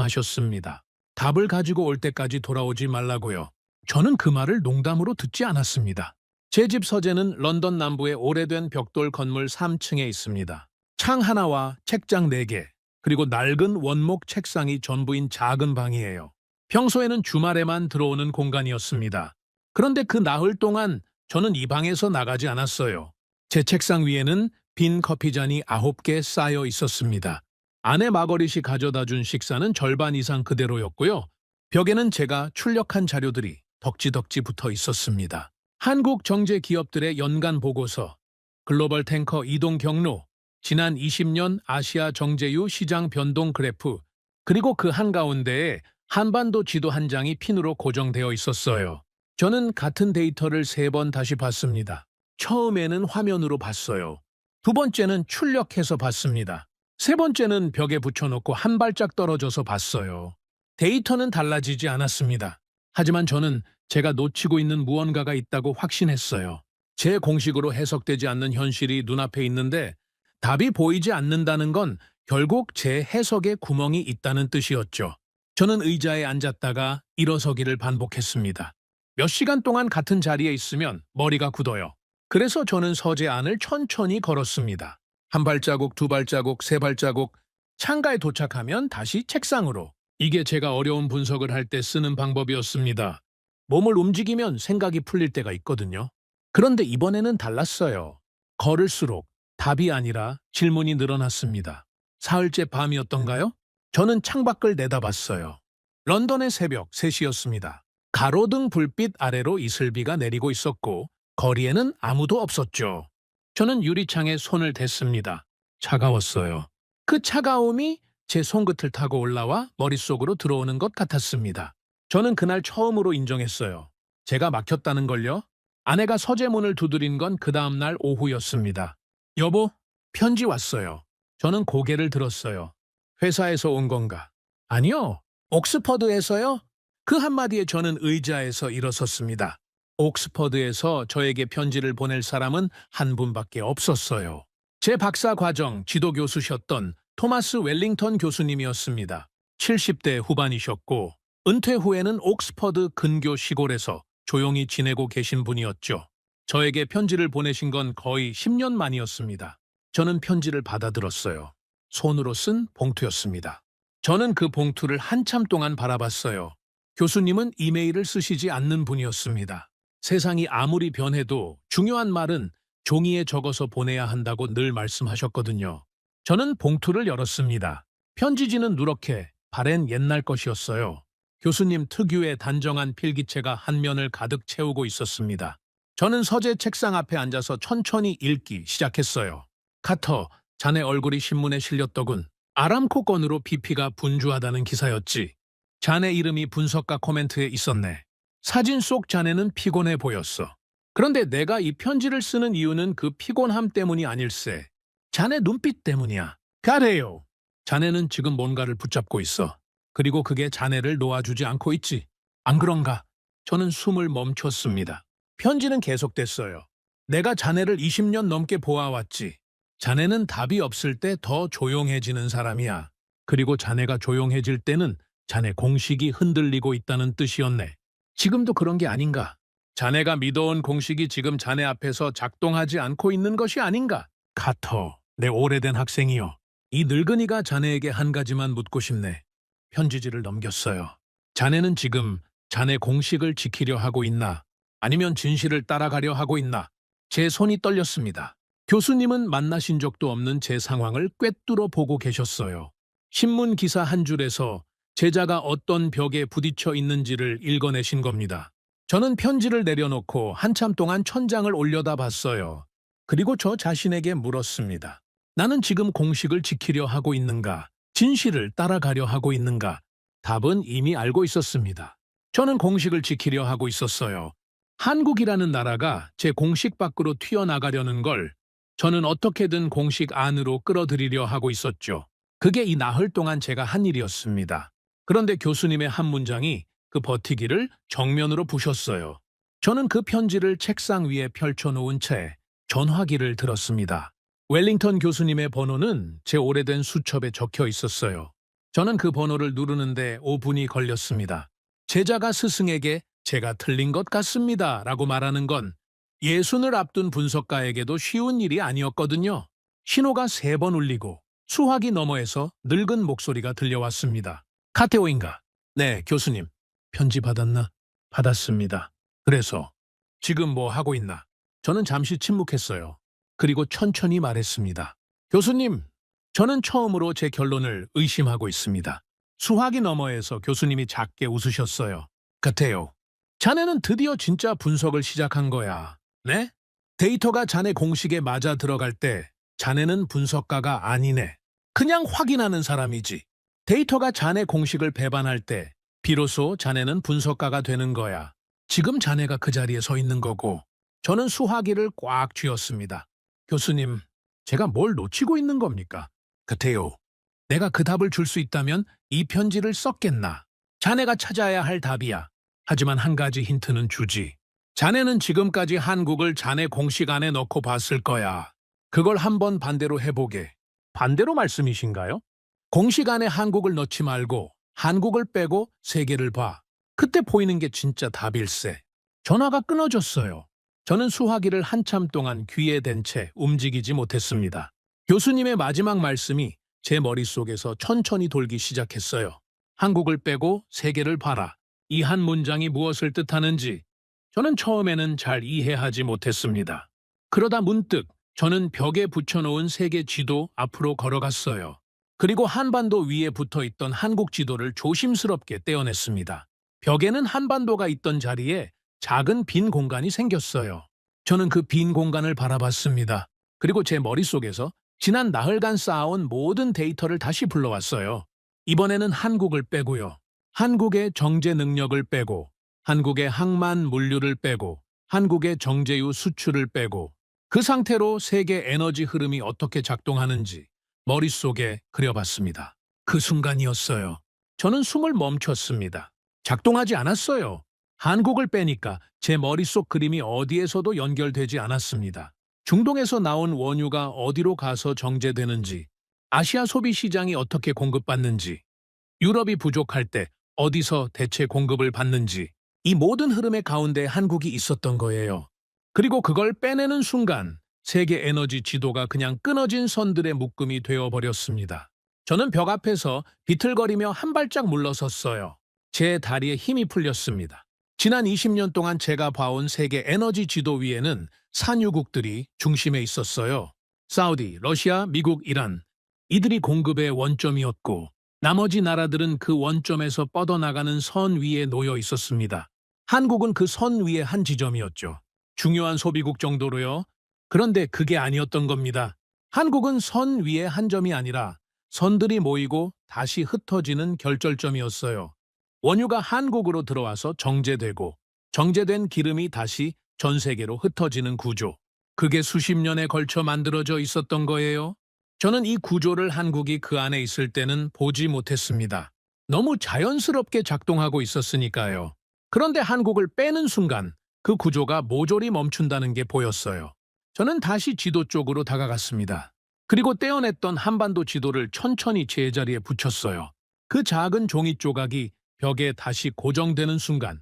말씀하셨습니다. 답을 가지고 올 때까지 돌아오지 말라고요. 저는 그 말을 농담으로 듣지 않았습니다. 제 집 서재는 런던 남부의 오래된 벽돌 건물 3층에 있습니다. 창 하나와 책장 4개, 그리고 낡은 원목 책상이 전부인 작은 방이에요. 평소에는 주말에만 들어오는 공간이었습니다. 그런데 그 나흘 동안 저는 이 방에서 나가지 않았어요. 제 책상 위에는 빈 커피잔이 9개 쌓여 있었습니다. 아내 마거릿이 가져다 준 식사는 절반 이상 그대로였고요. 벽에는 제가 출력한 자료들이 덕지덕지 붙어 있었습니다. 한국 정제 기업들의 연간 보고서, 글로벌 탱커 이동 경로, 지난 20년 아시아 정제유 시장 변동 그래프, 그리고 그 한가운데에 한반도 지도 한 장이 핀으로 고정되어 있었어요. 저는 같은 데이터를 3번 다시 봤습니다. 처음에는 화면으로 봤어요. 두 번째는 출력해서 봤습니다. 세 번째는 벽에 붙여놓고 한 발짝 떨어져서 봤어요. 데이터는 달라지지 않았습니다. 하지만 저는 제가 놓치고 있는 무언가가 있다고 확신했어요. 제 공식으로 해석되지 않는 현실이 눈앞에 있는데 답이 보이지 않는다는 건 결국 제 해석에 구멍이 있다는 뜻이었죠. 저는 의자에 앉았다가 일어서기를 반복했습니다. 몇 시간 동안 같은 자리에 있으면 머리가 굳어요. 그래서 저는 서재 안을 천천히 걸었습니다. 한 발자국, 두 발자국, 세 발자국, 창가에 도착하면 다시 책상으로. 이게 제가 어려운 분석을 할 때 쓰는 방법이었습니다. 몸을 움직이면 생각이 풀릴 때가 있거든요. 그런데 이번에는 달랐어요. 걸을수록 답이 아니라 질문이 늘어났습니다. 사흘째 밤이었던가요? 저는 창밖을 내다봤어요. 런던의 새벽 3시였습니다. 가로등 불빛 아래로 이슬비가 내리고 있었고 거리에는 아무도 없었죠. 저는 유리창에 손을 댔습니다. 차가웠어요. 그 차가움이 제 손끝을 타고 올라와 머릿속으로 들어오는 것 같았습니다. 저는 그날 처음으로 인정했어요. 제가 막혔다는 걸요. 아내가 서재문을 두드린 건 그 다음날 오후였습니다. 여보, 편지 왔어요. 저는 고개를 들었어요. 회사에서 온 건가? 아니요. 옥스퍼드에서요? 그 한마디에 저는 의자에서 일어섰습니다. 옥스퍼드에서 저에게 편지를 보낼 사람은 한 분밖에 없었어요. 제 박사 과정 지도교수셨던 토마스 웰링턴 교수님이었습니다. 70대 후반이셨고 은퇴 후에는 옥스퍼드 근교 시골에서 조용히 지내고 계신 분이었죠. 저에게 편지를 보내신 건 거의 10년 만이었습니다. 저는 편지를 받아들었어요. 손으로 쓴 봉투였습니다. 저는 그 봉투를 한참 동안 바라봤어요. 교수님은 이메일을 쓰시지 않는 분이었습니다. 세상이 아무리 변해도 중요한 말은 종이에 적어서 보내야 한다고 늘 말씀하셨거든요. 저는 봉투를 열었습니다. 편지지는 누렇게 바랜 옛날 것이었어요. 교수님 특유의 단정한 필기체가 한 면을 가득 채우고 있었습니다. 저는 서재 책상 앞에 앉아서 천천히 읽기 시작했어요. 카터, 자네 얼굴이 신문에 실렸더군. 아람코 건으로 BP가 분주하다는 기사였지. 자네 이름이 분석가 코멘트에 있었네. 사진 속 자네는 피곤해 보였어. 그런데 내가 이 편지를 쓰는 이유는 그 피곤함 때문이 아닐세. 자네 눈빛 때문이야. 가래요. 자네는 지금 뭔가를 붙잡고 있어. 그리고 그게 자네를 놓아주지 않고 있지. 안 그런가? 저는 숨을 멈췄습니다. 편지는 계속됐어요. 내가 자네를 20년 넘게 보아왔지. 자네는 답이 없을 때 더 조용해지는 사람이야. 그리고 자네가 조용해질 때는 자네 공식이 흔들리고 있다는 뜻이었네. 지금도 그런 게 아닌가? 자네가 믿어온 공식이 지금 자네 앞에서 작동하지 않고 있는 것이 아닌가? 카터, 내 오래된 학생이여. 이 늙은이가 자네에게 한 가지만 묻고 싶네. 편지지를 넘겼어요. 자네는 지금 자네 공식을 지키려 하고 있나? 아니면 진실을 따라가려 하고 있나? 제 손이 떨렸습니다. 교수님은 만나신 적도 없는 제 상황을 꿰뚫어 보고 계셨어요. 신문 기사 한 줄에서 제자가 어떤 벽에 부딪혀 있는지를 읽어내신 겁니다. 저는 편지를 내려놓고 한참 동안 천장을 올려다봤어요. 그리고 저 자신에게 물었습니다. 나는 지금 공식을 지키려 하고 있는가? 진실을 따라가려 하고 있는가? 답은 이미 알고 있었습니다. 저는 공식을 지키려 하고 있었어요. 한국이라는 나라가 제 공식 밖으로 튀어나가려는 걸 저는 어떻게든 공식 안으로 끌어들이려 하고 있었죠. 그게 이 나흘 동안 제가 한 일이었습니다. 그런데 교수님의 한 문장이 그 버티기를 정면으로 부셨어요. 저는 그 편지를 책상 위에 펼쳐놓은 채 전화기를 들었습니다. 웰링턴 교수님의 번호는 제 오래된 수첩에 적혀 있었어요. 저는 그 번호를 누르는데 5분이 걸렸습니다. 제자가 스승에게 제가 틀린 것 같습니다 라고 말하는 건 예순을 앞둔 분석가에게도 쉬운 일이 아니었거든요. 신호가 3번 울리고 수화기 너머에서 늙은 목소리가 들려왔습니다. 카테오인가? 네, 교수님. 편지 받았나? 받았습니다. 그래서 지금 뭐 하고 있나? 저는 잠시 침묵했어요. 그리고 천천히 말했습니다. 교수님, 저는 처음으로 제 결론을 의심하고 있습니다. 수화기 너머에서 교수님이 작게 웃으셨어요. 같아요. 자네는 드디어 진짜 분석을 시작한 거야. 네? 데이터가 자네 공식에 맞아 들어갈 때 자네는 분석가가 아니네. 그냥 확인하는 사람이지. 데이터가 자네 공식을 배반할 때 비로소 자네는 분석가가 되는 거야. 지금 자네가 그 자리에 서 있는 거고. 저는 수화기를 꽉 쥐었습니다. 교수님, 제가 뭘 놓치고 있는 겁니까? 같아요. 내가 그 답을 줄 수 있다면 이 편지를 썼겠나? 자네가 찾아야 할 답이야. 하지만 한 가지 힌트는 주지. 자네는 지금까지 한국을 자네 공식 안에 넣고 봤을 거야. 그걸 한번 반대로 해보게. 반대로 말씀이신가요? 공식 안에 한국을 넣지 말고 한국을 빼고 세계를 봐. 그때 보이는 게 진짜 답일세. 전화가 끊어졌어요. 저는 수화기를 한참 동안 귀에 댄 채 움직이지 못했습니다. 교수님의 마지막 말씀이 제 머릿속에서 천천히 돌기 시작했어요. 한국을 빼고 세계를 봐라. 이 한 문장이 무엇을 뜻하는지 저는 처음에는 잘 이해하지 못했습니다. 그러다 문득 저는 벽에 붙여놓은 세계 지도 앞으로 걸어갔어요. 그리고 한반도 위에 붙어있던 한국 지도를 조심스럽게 떼어냈습니다. 벽에는 한반도가 있던 자리에 작은 빈 공간이 생겼어요. 저는 그 빈 공간을 바라봤습니다. 그리고 제 머릿속에서 지난 나흘간 쌓아온 모든 데이터를 다시 불러왔어요. 이번에는 한국을 빼고요. 한국의 정제 능력을 빼고, 한국의 항만 물류를 빼고, 한국의 정제유 수출을 빼고, 그 상태로 세계 에너지 흐름이 어떻게 작동하는지 머릿속에 그려봤습니다. 그 순간이었어요. 저는 숨을 멈췄습니다. 작동하지 않았어요. 한국을 빼니까 제 머릿속 그림이 어디에서도 연결되지 않았습니다. 중동에서 나온 원유가 어디로 가서 정제되는지, 아시아 소비 시장이 어떻게 공급받는지, 유럽이 부족할 때 어디서 대체 공급을 받는지, 이 모든 흐름의 가운데 한국이 있었던 거예요. 그리고 그걸 빼내는 순간 세계 에너지 지도가 그냥 끊어진 선들의 묶음이 되어버렸습니다. 저는 벽 앞에서 비틀거리며 한 발짝 물러섰어요. 제 다리에 힘이 풀렸습니다. 지난 20년 동안 제가 봐온 세계 에너지 지도 위에는 산유국들이 중심에 있었어요. 사우디, 러시아, 미국, 이란. 이들이 공급의 원점이었고 나머지 나라들은 그 원점에서 뻗어나가는 선 위에 놓여 있었습니다. 한국은 그 선 위의 한 지점이었죠. 중요한 소비국 정도로요. 그런데 그게 아니었던 겁니다. 한국은 선 위의 한 점이 아니라 선들이 모이고 다시 흩어지는 결절점이었어요. 원유가 한국으로 들어와서 정제되고 정제된 기름이 다시 전 세계로 흩어지는 구조. 그게 수십 년에 걸쳐 만들어져 있었던 거예요. 저는 이 구조를 한국이 그 안에 있을 때는 보지 못했습니다. 너무 자연스럽게 작동하고 있었으니까요. 그런데 한국을 빼는 순간 그 구조가 모조리 멈춘다는 게 보였어요. 저는 다시 지도 쪽으로 다가갔습니다. 그리고 떼어냈던 한반도 지도를 천천히 제자리에 붙였어요. 그 작은 종이 조각이 벽에 다시 고정되는 순간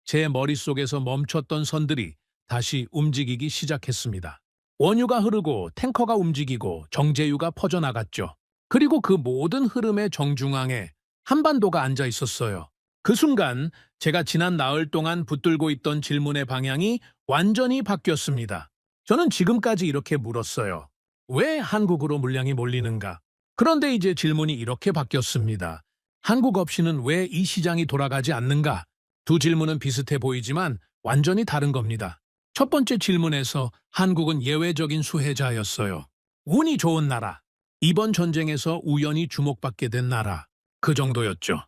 제 머릿속에서 멈췄던 선들이 다시 움직이기 시작했습니다. 원유가 흐르고 탱커가 움직이고 정제유가 퍼져나갔죠. 그리고 그 모든 흐름의 정중앙에 한반도가 앉아 있었어요. 그 순간 제가 지난 나흘 동안 붙들고 있던 질문의 방향이 완전히 바뀌었습니다. 저는 지금까지 이렇게 물었어요. 왜 한국으로 물량이 몰리는가? 그런데 이제 질문이 이렇게 바뀌었습니다. 한국 없이는 왜 이 시장이 돌아가지 않는가? 두 질문은 비슷해 보이지만 완전히 다른 겁니다. 첫 번째 질문에서 한국은 예외적인 수혜자였어요. 운이 좋은 나라. 이번 전쟁에서 우연히 주목받게 된 나라. 그 정도였죠.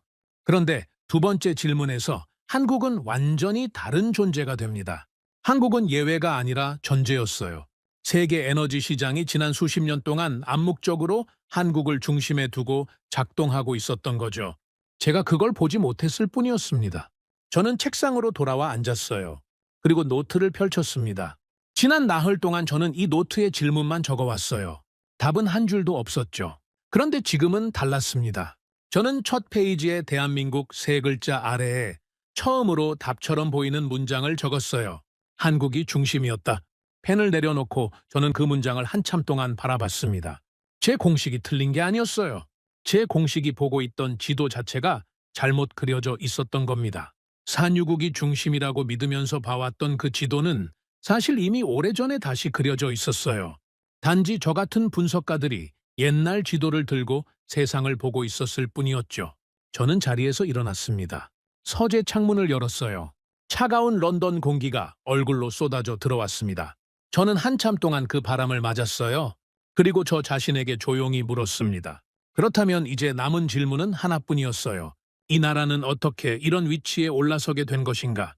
그런데 두 번째 질문에서 한국은 완전히 다른 존재가 됩니다. 한국은 예외가 아니라 전제였어요. 세계 에너지 시장이 지난 수십 년 동안 암묵적으로 한국을 중심에 두고 작동하고 있었던 거죠. 제가 그걸 보지 못했을 뿐이었습니다. 저는 책상으로 돌아와 앉았어요. 그리고 노트를 펼쳤습니다. 지난 나흘 동안 저는 이 노트에 질문만 적어왔어요. 답은 한 줄도 없었죠. 그런데 지금은 달랐습니다. 저는 첫 페이지에 대한민국 세 글자 아래에 처음으로 답처럼 보이는 문장을 적었어요. 한국이 중심이었다. 펜을 내려놓고 저는 그 문장을 한참 동안 바라봤습니다. 제 공식이 틀린 게 아니었어요. 제 공식이 보고 있던 지도 자체가 잘못 그려져 있었던 겁니다. 산유국이 중심이라고 믿으면서 봐왔던 그 지도는 사실 이미 오래전에 다시 그려져 있었어요. 단지 저 같은 분석가들이 옛날 지도를 들고 세상을 보고 있었을 뿐이었죠. 저는 자리에서 일어났습니다. 서재 창문을 열었어요. 차가운 런던 공기가 얼굴로 쏟아져 들어왔습니다. 저는 한참 동안 그 바람을 맞았어요. 그리고 저 자신에게 조용히 물었습니다. 그렇다면 이제 남은 질문은 하나뿐이었어요. 이 나라는 어떻게 이런 위치에 올라서게 된 것인가?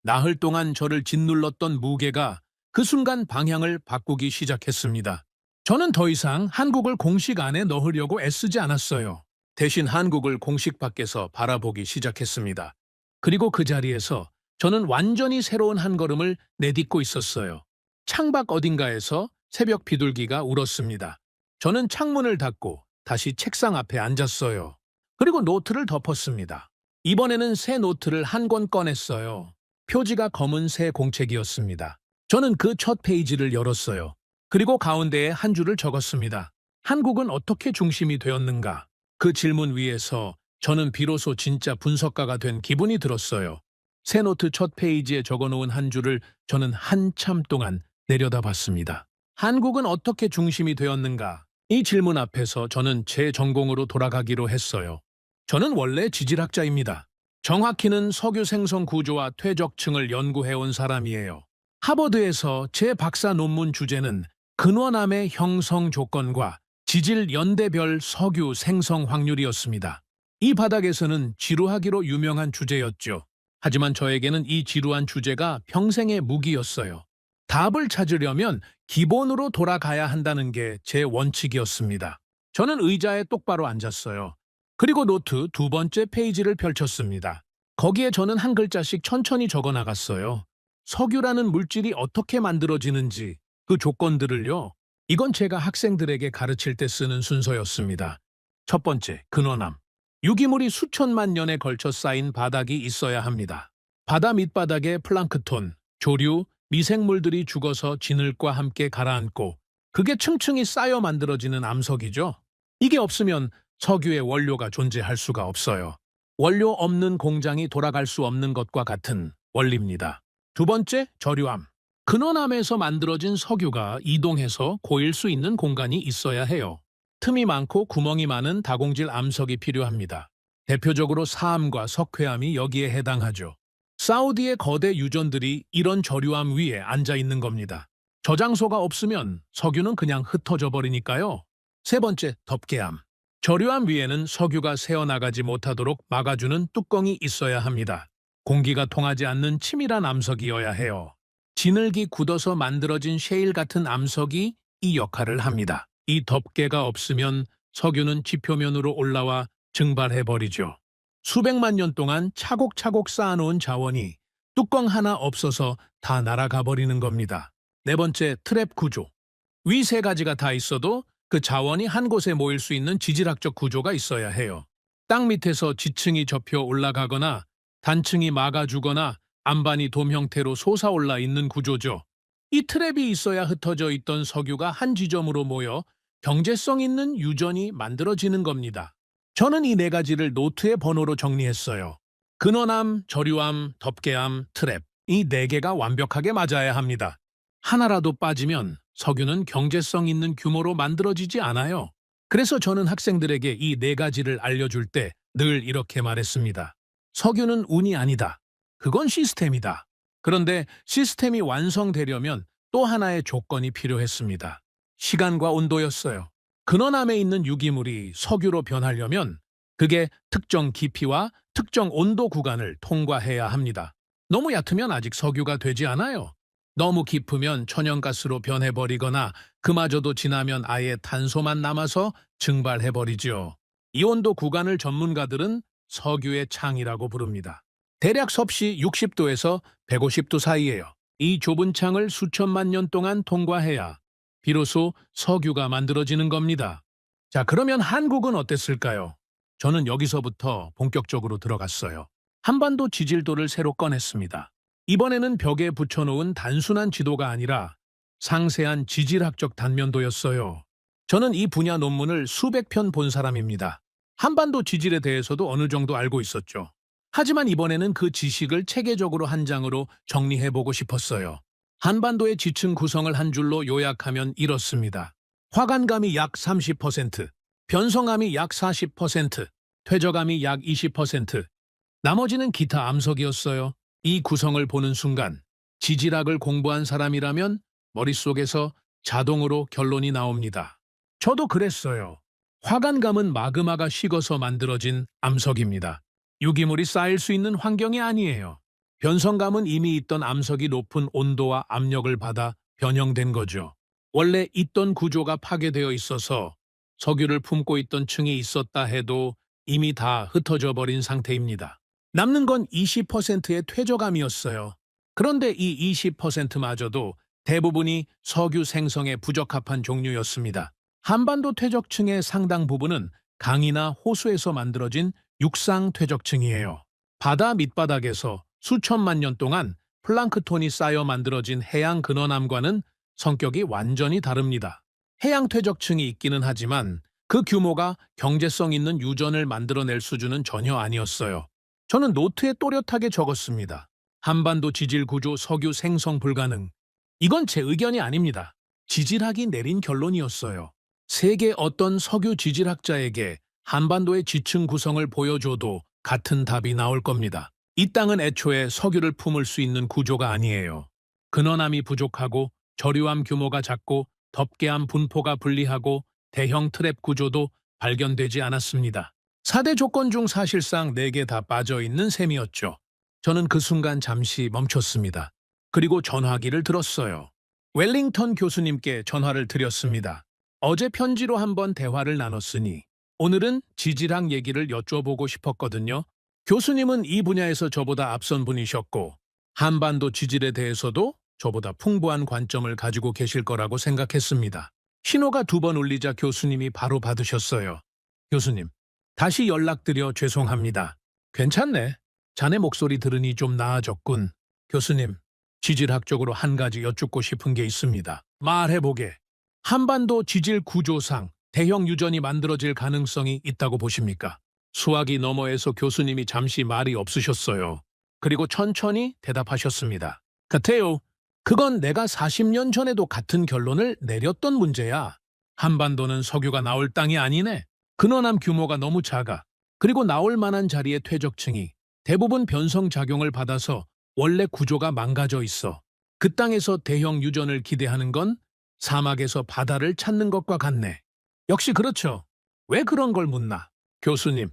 나흘 동안 저를 짓눌렀던 무게가 그 순간 방향을 바꾸기 시작했습니다. 저는 더 이상 한국을 공식 안에 넣으려고 애쓰지 않았어요. 대신 한국을 공식 밖에서 바라보기 시작했습니다. 그리고 그 자리에서 저는 완전히 새로운 한 걸음을 내딛고 있었어요. 창밖 어딘가에서 새벽 비둘기가 울었습니다. 저는 창문을 닫고 다시 책상 앞에 앉았어요. 그리고 노트를 덮었습니다. 이번에는 새 노트를 한 권 꺼냈어요. 표지가 검은 새 공책이었습니다. 저는 그 첫 페이지를 열었어요. 그리고 가운데에 한 줄을 적었습니다. 한국은 어떻게 중심이 되었는가? 그 질문 위에서 저는 비로소 진짜 분석가가 된 기분이 들었어요. 새 노트 첫 페이지에 적어놓은 한 줄을 저는 한참 동안 내려다봤습니다. 한국은 어떻게 중심이 되었는가? 이 질문 앞에서 저는 제 전공으로 돌아가기로 했어요. 저는 원래 지질학자입니다. 정확히는 석유 생성 구조와 퇴적층을 연구해온 사람이에요. 하버드에서 제 박사 논문 주제는 근원암의 형성 조건과 지질 연대별 석유 생성 확률이었습니다. 이 바닥에서는 지루하기로 유명한 주제였죠. 하지만 저에게는 이 지루한 주제가 평생의 무기였어요. 답을 찾으려면 기본으로 돌아가야 한다는 게 제 원칙이었습니다. 저는 의자에 똑바로 앉았어요. 그리고 노트 두 번째 페이지를 펼쳤습니다. 거기에 저는 한 글자씩 천천히 적어 나갔어요. 석유라는 물질이 어떻게 만들어지는지 그 조건들을요. 이건 제가 학생들에게 가르칠 때 쓰는 순서였습니다. 첫 번째, 근원암. 유기물이 수천만 년에 걸쳐 쌓인 바닥이 있어야 합니다. 바다 밑바닥에 플랑크톤, 조류, 미생물들이 죽어서 진흙과 함께 가라앉고 그게 층층이 쌓여 만들어지는 암석이죠. 이게 없으면 석유의 원료가 존재할 수가 없어요. 원료 없는 공장이 돌아갈 수 없는 것과 같은 원리입니다. 두 번째, 저류암. 근원암에서 만들어진 석유가 이동해서 고일 수 있는 공간이 있어야 해요. 틈이 많고 구멍이 많은 다공질 암석이 필요합니다. 대표적으로 사암과 석회암이 여기에 해당하죠. 사우디의 거대 유전들이 이런 저류암 위에 앉아 있는 겁니다. 저장소가 없으면 석유는 그냥 흩어져 버리니까요. 세 번째, 덮개암. 저류암 위에는 석유가 새어나가지 못하도록 막아주는 뚜껑이 있어야 합니다. 공기가 통하지 않는 치밀한 암석이어야 해요. 진흙이 굳어서 만들어진 셰일 같은 암석이 이 역할을 합니다. 이 덮개가 없으면 석유는 지표면으로 올라와 증발해버리죠. 수백만 년 동안 차곡차곡 쌓아놓은 자원이 뚜껑 하나 없어서 다 날아가 버리는 겁니다. 네 번째, 트랩 구조. 위 세 가지가 다 있어도 그 자원이 한 곳에 모일 수 있는 지질학적 구조가 있어야 해요. 땅 밑에서 지층이 접혀 올라가거나 단층이 막아주거나 안반이 돔 형태로 솟아올라 있는 구조죠. 이 트랩이 있어야 흩어져 있던 석유가 한 지점으로 모여 경제성 있는 유전이 만들어지는 겁니다. 저는 이 네 가지를 노트의 번호로 정리했어요. 근원암, 저류암, 덮개암, 트랩. 이 네 개가 완벽하게 맞아야 합니다. 하나라도 빠지면 석유는 경제성 있는 규모로 만들어지지 않아요. 그래서 저는 학생들에게 이 네 가지를 알려줄 때 늘 이렇게 말했습니다. 석유는 운이 아니다. 그건 시스템이다. 그런데 시스템이 완성되려면 또 하나의 조건이 필요했습니다. 시간과 온도였어요. 근원암에 있는 유기물이 석유로 변하려면 그게 특정 깊이와 특정 온도 구간을 통과해야 합니다. 너무 얕으면 아직 석유가 되지 않아요. 너무 깊으면 천연가스로 변해버리거나 그마저도 지나면 아예 탄소만 남아서 증발해버리죠. 이 온도 구간을 전문가들은 석유의 창이라고 부릅니다. 대략 섭씨 60도에서 150도 사이예요. 이 좁은 창을 수천만 년 동안 통과해야 비로소 석유가 만들어지는 겁니다. 자, 그러면 한국은 어땠을까요? 저는 여기서부터 본격적으로 들어갔어요. 한반도 지질도를 새로 꺼냈습니다. 이번에는 벽에 붙여놓은 단순한 지도가 아니라 상세한 지질학적 단면도였어요. 저는 이 분야 논문을 수백 편 본 사람입니다. 한반도 지질에 대해서도 어느 정도 알고 있었죠. 하지만 이번에는 그 지식을 체계적으로 한 장으로 정리해보고 싶었어요. 한반도의 지층 구성을 한 줄로 요약하면 이렇습니다. 화간암이 약 30%, 변성암이 약 40%, 퇴적암이 약 20%, 나머지는 기타 암석이었어요. 이 구성을 보는 순간 지질학을 공부한 사람이라면 머릿속에서 자동으로 결론이 나옵니다. 저도 그랬어요. 화간암은 마그마가 식어서 만들어진 암석입니다. 유기물이 쌓일 수 있는 환경이 아니에요. 변성감은 이미 있던 암석이 높은 온도와 압력을 받아 변형된 거죠. 원래 있던 구조가 파괴되어 있어서 석유를 품고 있던 층이 있었다 해도 이미 다 흩어져 버린 상태입니다. 남는 건 20%의 퇴적암이었어요. 그런데 이 20%마저도 대부분이 석유 생성에 부적합한 종류였습니다. 한반도 퇴적층의 상당 부분은 강이나 호수에서 만들어진 육상 퇴적층이에요. 바다 밑바닥에서 수천만 년 동안 플랑크톤이 쌓여 만들어진 해양 근원암과는 성격이 완전히 다릅니다. 해양 퇴적층이 있기는 하지만 그 규모가 경제성 있는 유전을 만들어낼 수준은 전혀 아니었어요. 저는 노트에 또렷하게 적었습니다. 한반도 지질 구조 석유 생성 불가능. 이건 제 의견이 아닙니다. 지질학이 내린 결론이었어요. 세계 어떤 석유 지질학자에게 한반도의 지층 구성을 보여줘도 같은 답이 나올 겁니다. 이 땅은 애초에 석유를 품을 수 있는 구조가 아니에요. 근원암이 부족하고 저류암 규모가 작고 덮개암 분포가 불리하고 대형 트랩 구조도 발견되지 않았습니다. 4대 조건 중 사실상 4개 다 빠져있는 셈이었죠. 저는 그 순간 잠시 멈췄습니다. 그리고 전화기를 들었어요. 웰링턴 교수님께 전화를 드렸습니다. 어제 편지로 한번 대화를 나눴으니 오늘은 지질학 얘기를 여쭤보고 싶었거든요. 교수님은 이 분야에서 저보다 앞선 분이셨고 한반도 지질에 대해서도 저보다 풍부한 관점을 가지고 계실 거라고 생각했습니다. 신호가 2번 울리자 교수님이 바로 받으셨어요. 교수님, 다시 연락드려 죄송합니다. 괜찮네. 자네 목소리 들으니 좀 나아졌군. 교수님, 지질학적으로 한 가지 여쭙고 싶은 게 있습니다. 말해보게. 한반도 지질 구조상 대형 유전이 만들어질 가능성이 있다고 보십니까? 수화기 너머에서 교수님이 잠시 말이 없으셨어요. 그리고 천천히 대답하셨습니다. 같아요. 그건 내가 40년 전에도 같은 결론을 내렸던 문제야. 한반도는 석유가 나올 땅이 아니네. 근원암 규모가 너무 작아. 그리고 나올 만한 자리의 퇴적층이 대부분 변성작용을 받아서 원래 구조가 망가져 있어. 그 땅에서 대형 유전을 기대하는 건 사막에서 바다를 찾는 것과 같네. 역시 그렇죠. 왜 그런 걸 묻나? 교수님,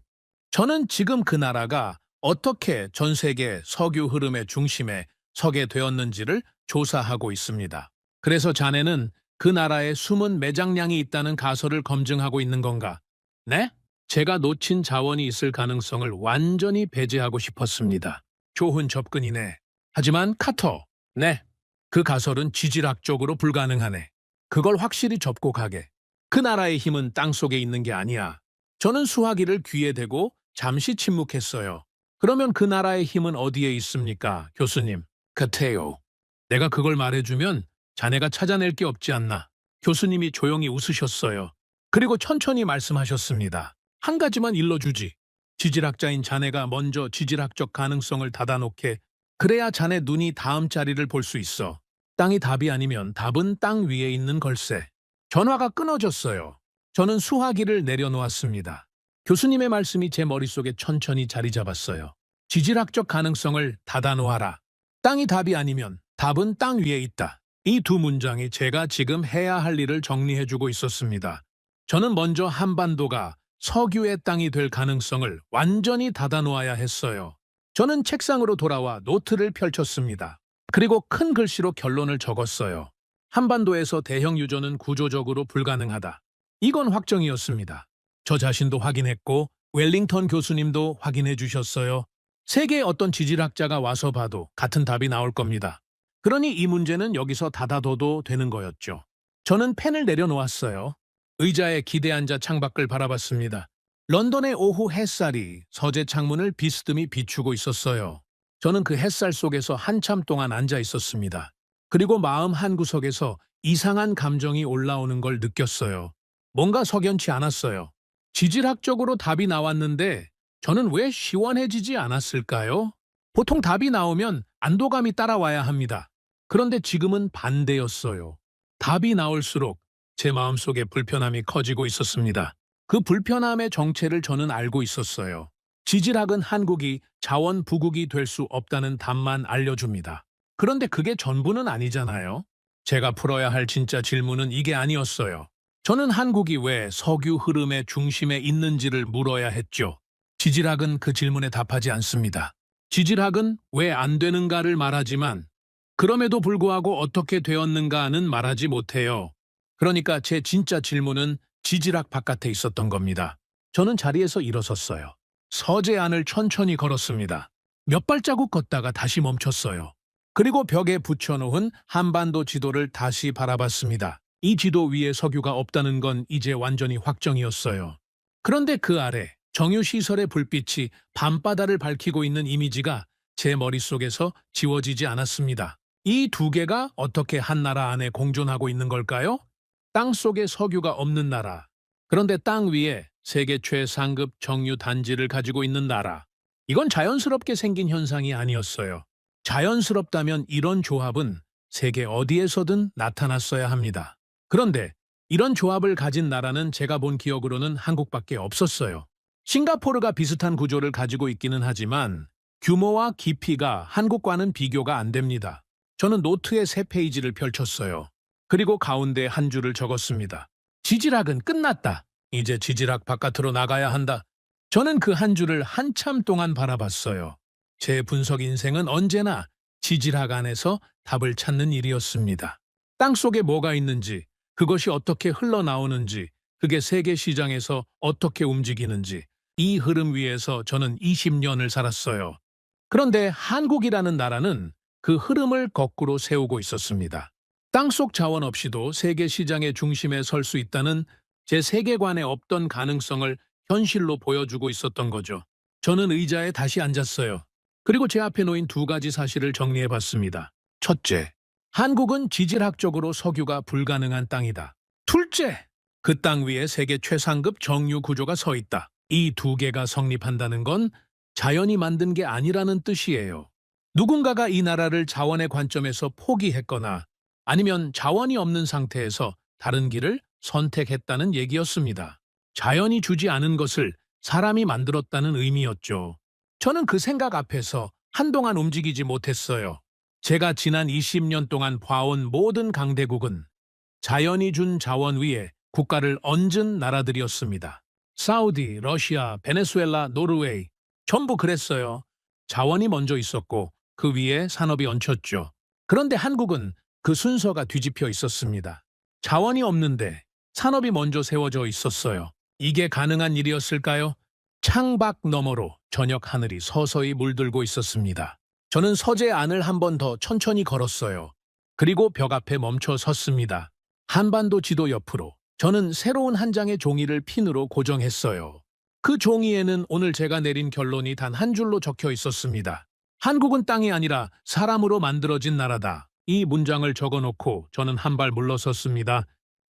저는 지금 그 나라가 어떻게 전 세계 석유 흐름의 중심에 서게 되었는지를 조사하고 있습니다. 그래서 자네는 그 나라에 숨은 매장량이 있다는 가설을 검증하고 있는 건가? 네? 제가 놓친 자원이 있을 가능성을 완전히 배제하고 싶었습니다. 좋은 접근이네. 하지만 카터, 네, 그 가설은 지질학적으로 불가능하네. 그걸 확실히 접고 가게. 그 나라의 힘은 땅속에 있는 게 아니야. 저는 수화기를 귀에 대고 잠시 침묵했어요. 그러면 그 나라의 힘은 어디에 있습니까, 교수님? 같아요. 내가 그걸 말해주면 자네가 찾아낼 게 없지 않나. 교수님이 조용히 웃으셨어요. 그리고 천천히 말씀하셨습니다. 한 가지만 일러주지. 지질학자인 자네가 먼저 지질학적 가능성을 닫아놓게. 그래야 자네 눈이 다음 자리를 볼 수 있어. 땅이 답이 아니면 답은 땅 위에 있는 걸세. 전화가 끊어졌어요. 저는 수화기를 내려놓았습니다. 교수님의 말씀이 제 머릿속에 천천히 자리 잡았어요. 지질학적 가능성을 닫아놓아라. 땅이 답이 아니면 답은 땅 위에 있다. 이 두 문장이 제가 지금 해야 할 일을 정리해주고 있었습니다. 저는 먼저 한반도가 석유의 땅이 될 가능성을 완전히 닫아놓아야 했어요. 저는 책상으로 돌아와 노트를 펼쳤습니다. 그리고 큰 글씨로 결론을 적었어요. 한반도에서 대형 유전은 구조적으로 불가능하다. 이건 확정이었습니다. 저 자신도 확인했고 웰링턴 교수님도 확인해 주셨어요. 세계의 어떤 지질학자가 와서 봐도 같은 답이 나올 겁니다. 그러니 이 문제는 여기서 닫아둬도 되는 거였죠. 저는 펜을 내려놓았어요. 의자에 기대 앉아 창밖을 바라봤습니다. 런던의 오후 햇살이 서재 창문을 비스듬히 비추고 있었어요. 저는 그 햇살 속에서 한참 동안 앉아 있었습니다. 그리고 마음 한구석에서 이상한 감정이 올라오는 걸 느꼈어요. 뭔가 석연치 않았어요. 지질학적으로 답이 나왔는데 저는 왜 시원해지지 않았을까요? 보통 답이 나오면 안도감이 따라와야 합니다. 그런데 지금은 반대였어요. 답이 나올수록 제 마음속에 불편함이 커지고 있었습니다. 그 불편함의 정체를 저는 알고 있었어요. 지질학은 한국이 자원 부국이 될 수 없다는 답만 알려줍니다. 그런데 그게 전부는 아니잖아요. 제가 풀어야 할 진짜 질문은 이게 아니었어요. 저는 한국이 왜 석유 흐름의 중심에 있는지를 물어야 했죠. 지질학은 그 질문에 답하지 않습니다. 지질학은 왜 안 되는가를 말하지만 그럼에도 불구하고 어떻게 되었는가는 말하지 못해요. 그러니까 제 진짜 질문은 지질학 바깥에 있었던 겁니다. 저는 자리에서 일어섰어요. 서재 안을 천천히 걸었습니다. 몇 발자국 걷다가 다시 멈췄어요. 그리고 벽에 붙여놓은 한반도 지도를 다시 바라봤습니다. 이 지도 위에 석유가 없다는 건 이제 완전히 확정이었어요. 그런데 그 아래 정유시설의 불빛이 밤바다를 밝히고 있는 이미지가 제 머릿속에서 지워지지 않았습니다. 이 두 개가 어떻게 한 나라 안에 공존하고 있는 걸까요? 땅 속에 석유가 없는 나라. 그런데 땅 위에 세계 최상급 정유 단지를 가지고 있는 나라. 이건 자연스럽게 생긴 현상이 아니었어요. 자연스럽다면 이런 조합은 세계 어디에서든 나타났어야 합니다. 그런데 이런 조합을 가진 나라는 제가 본 기억으로는 한국밖에 없었어요. 싱가포르가 비슷한 구조를 가지고 있기는 하지만 규모와 깊이가 한국과는 비교가 안 됩니다. 저는 노트의 3페이지를 펼쳤어요. 그리고 가운데 한 줄을 적었습니다. 지질학은 끝났다. 이제 지질학 바깥으로 나가야 한다. 저는 그 한 줄을 한참 동안 바라봤어요. 제 분석 인생은 언제나 지질학 안에서 답을 찾는 일이었습니다. 땅속에 뭐가 있는지, 그것이 어떻게 흘러나오는지, 그게 세계 시장에서 어떻게 움직이는지, 이 흐름 위에서 저는 20년을 살았어요. 그런데 한국이라는 나라는 그 흐름을 거꾸로 세우고 있었습니다. 땅속 자원 없이도 세계 시장의 중심에 설 수 있다는 제 세계관에 없던 가능성을 현실로 보여주고 있었던 거죠. 저는 의자에 다시 앉았어요. 그리고 제 앞에 놓인 2가지 사실을 정리해봤습니다. 첫째, 한국은 지질학적으로 석유가 불가능한 땅이다. 둘째, 그 땅 위에 세계 최상급 정유 구조가 서 있다. 이 2개가 성립한다는 건 자연이 만든 게 아니라는 뜻이에요. 누군가가 이 나라를 자원의 관점에서 포기했거나 아니면 자원이 없는 상태에서 다른 길을 선택했다는 얘기였습니다. 자연이 주지 않은 것을 사람이 만들었다는 의미였죠. 저는 그 생각 앞에서 한동안 움직이지 못했어요. 제가 지난 20년 동안 봐온 모든 강대국은 자연이 준 자원 위에 국가를 얹은 나라들이었습니다. 사우디, 러시아, 베네수엘라, 노르웨이 전부 그랬어요. 자원이 먼저 있었고 그 위에 산업이 얹혔죠. 그런데 한국은 그 순서가 뒤집혀 있었습니다. 자원이 없는데 산업이 먼저 세워져 있었어요. 이게 가능한 일이었을까요? 창밖 너머로 저녁 하늘이 서서히 물들고 있었습니다. 저는 서재 안을 한 번 더 천천히 걸었어요. 그리고 벽 앞에 멈춰 섰습니다. 한반도 지도 옆으로 저는 새로운 한 장의 종이를 핀으로 고정했어요. 그 종이에는 오늘 제가 내린 결론이 단 한 줄로 적혀 있었습니다. 한국은 땅이 아니라 사람으로 만들어진 나라다. 이 문장을 적어놓고 저는 한 발 물러섰습니다.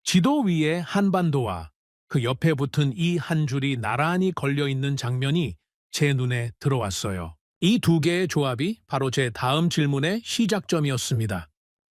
지도 위에 한반도와 그 옆에 붙은 이 한 줄이 나란히 걸려있는 장면이 제 눈에 들어왔어요. 이 두 개의 조합이 바로 제 다음 질문의 시작점이었습니다.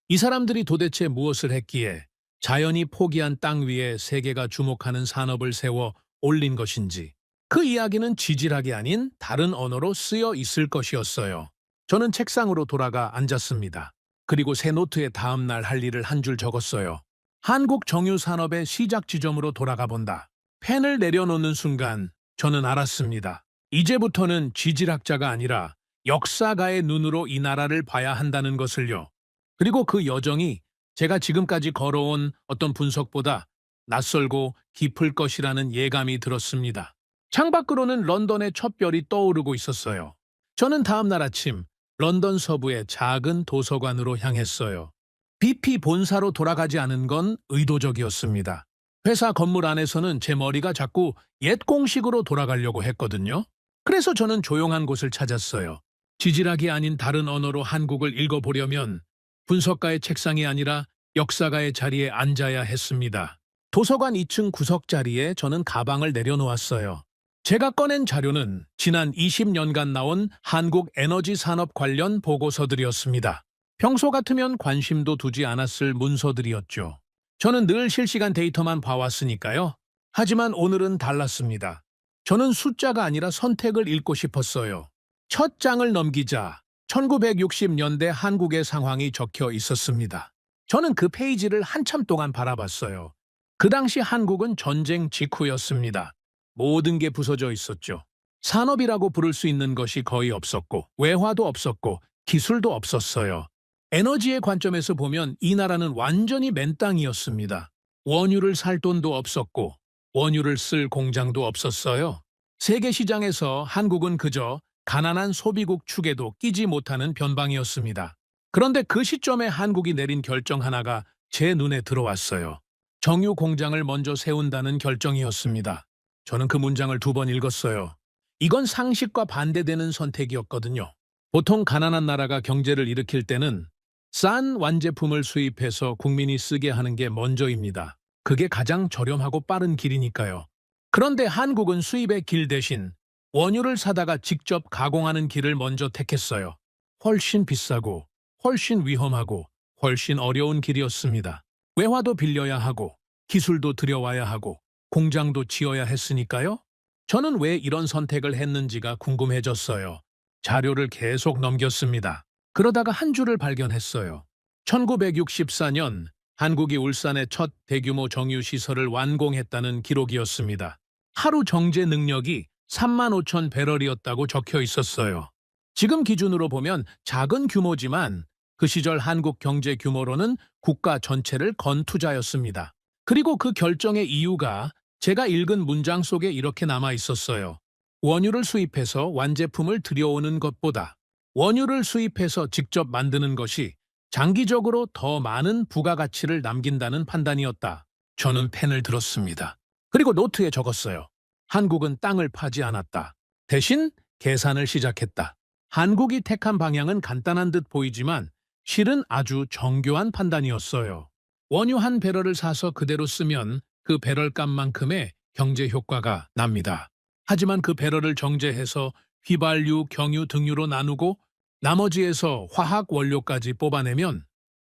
이 사람들이 도대체 무엇을 했기에 자연이 포기한 땅 위에 세계가 주목하는 산업을 세워 올린 것인지, 그 이야기는 지질학이 아닌 다른 언어로 쓰여 있을 것이었어요. 저는 책상으로 돌아가 앉았습니다. 그리고 새 노트에 다음 날 할 일을 한 줄 적었어요. 한국 정유 산업의 시작 지점으로 돌아가 본다. 펜을 내려놓는 순간 저는 알았습니다. 이제부터는 지질학자가 아니라 역사가의 눈으로 이 나라를 봐야 한다는 것을요. 그리고 그 여정이 제가 지금까지 걸어온 어떤 분석보다 낯설고 깊을 것이라는 예감이 들었습니다. 창밖으로는 런던의 첫 별이 떠오르고 있었어요. 저는 다음 날 아침 런던 서부의 작은 도서관으로 향했어요. BP 본사로 돌아가지 않은 건 의도적이었습니다. 회사 건물 안에서는 제 머리가 자꾸 옛 공식으로 돌아가려고 했거든요. 그래서 저는 조용한 곳을 찾았어요. 지질학이 아닌 다른 언어로 한국을 읽어보려면 분석가의 책상이 아니라 역사가의 자리에 앉아야 했습니다. 도서관 2층 구석 자리에 저는 가방을 내려놓았어요. 제가 꺼낸 자료는 지난 20년간 나온 한국 에너지 산업 관련 보고서들이었습니다. 평소 같으면 관심도 두지 않았을 문서들이었죠. 저는 늘 실시간 데이터만 봐왔으니까요. 하지만 오늘은 달랐습니다. 저는 숫자가 아니라 선택을 읽고 싶었어요. 첫 장을 넘기자 1960년대 한국의 상황이 적혀 있었습니다. 저는 그 페이지를 한참 동안 바라봤어요. 그 당시 한국은 전쟁 직후였습니다. 모든 게 부서져 있었죠. 산업이라고 부를 수 있는 것이 거의 없었고, 외화도 없었고, 기술도 없었어요. 에너지의 관점에서 보면 이 나라는 완전히 맨 땅이었습니다. 원유를 살 돈도 없었고, 원유를 쓸 공장도 없었어요. 세계 시장에서 한국은 그저 가난한 소비국 축에도 끼지 못하는 변방이었습니다. 그런데 그 시점에 한국이 내린 결정 하나가 제 눈에 들어왔어요. 정유 공장을 먼저 세운다는 결정이었습니다. 저는 그 문장을 2번 읽었어요. 이건 상식과 반대되는 선택이었거든요. 보통 가난한 나라가 경제를 일으킬 때는 싼 완제품을 수입해서 국민이 쓰게 하는 게 먼저입니다. 그게 가장 저렴하고 빠른 길이니까요. 그런데 한국은 수입의 길 대신 원유를 사다가 직접 가공하는 길을 먼저 택했어요. 훨씬 비싸고 훨씬 위험하고 훨씬 어려운 길이었습니다. 외화도 빌려야 하고 기술도 들여와야 하고 공장도 지어야 했으니까요. 저는 왜 이런 선택을 했는지가 궁금해졌어요. 자료를 계속 넘겼습니다. 그러다가 한 줄을 발견했어요. 1964년 한국이 울산의 첫 대규모 정유시설을 완공했다는 기록이었습니다. 하루 정제 능력이 35,000 배럴이었다고 적혀 있었어요. 지금 기준으로 보면 작은 규모지만 그 시절 한국 경제 규모로는 국가 전체를 건 투자였습니다. 그리고 그 결정의 이유가 제가 읽은 문장 속에 이렇게 남아 있었어요. 원유를 수입해서 완제품을 들여오는 것보다 원유를 수입해서 직접 만드는 것이 장기적으로 더 많은 부가가치를 남긴다는 판단이었다. 저는 펜을 들었습니다. 그리고 노트에 적었어요. 한국은 땅을 파지 않았다. 대신 계산을 시작했다. 한국이 택한 방향은 간단한 듯 보이지만 실은 아주 정교한 판단이었어요. 원유 한 배럴을 사서 그대로 쓰면 그 배럴값만큼의 경제 효과가 납니다. 하지만 그 배럴을 정제해서 휘발유, 경유 등유로 나누고 나머지에서 화학 원료까지 뽑아내면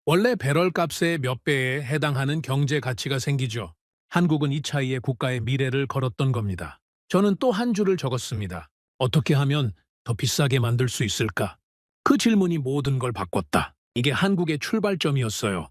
원래 배럴값의 몇 배에 해당하는 경제 가치가 생기죠. 한국은 이 차이에 국가의 미래를 걸었던 겁니다. 저는 또 한 줄을 적었습니다. 어떻게 하면 더 비싸게 만들 수 있을까? 그 질문이 모든 걸 바꿨다. 이게 한국의 출발점이었어요.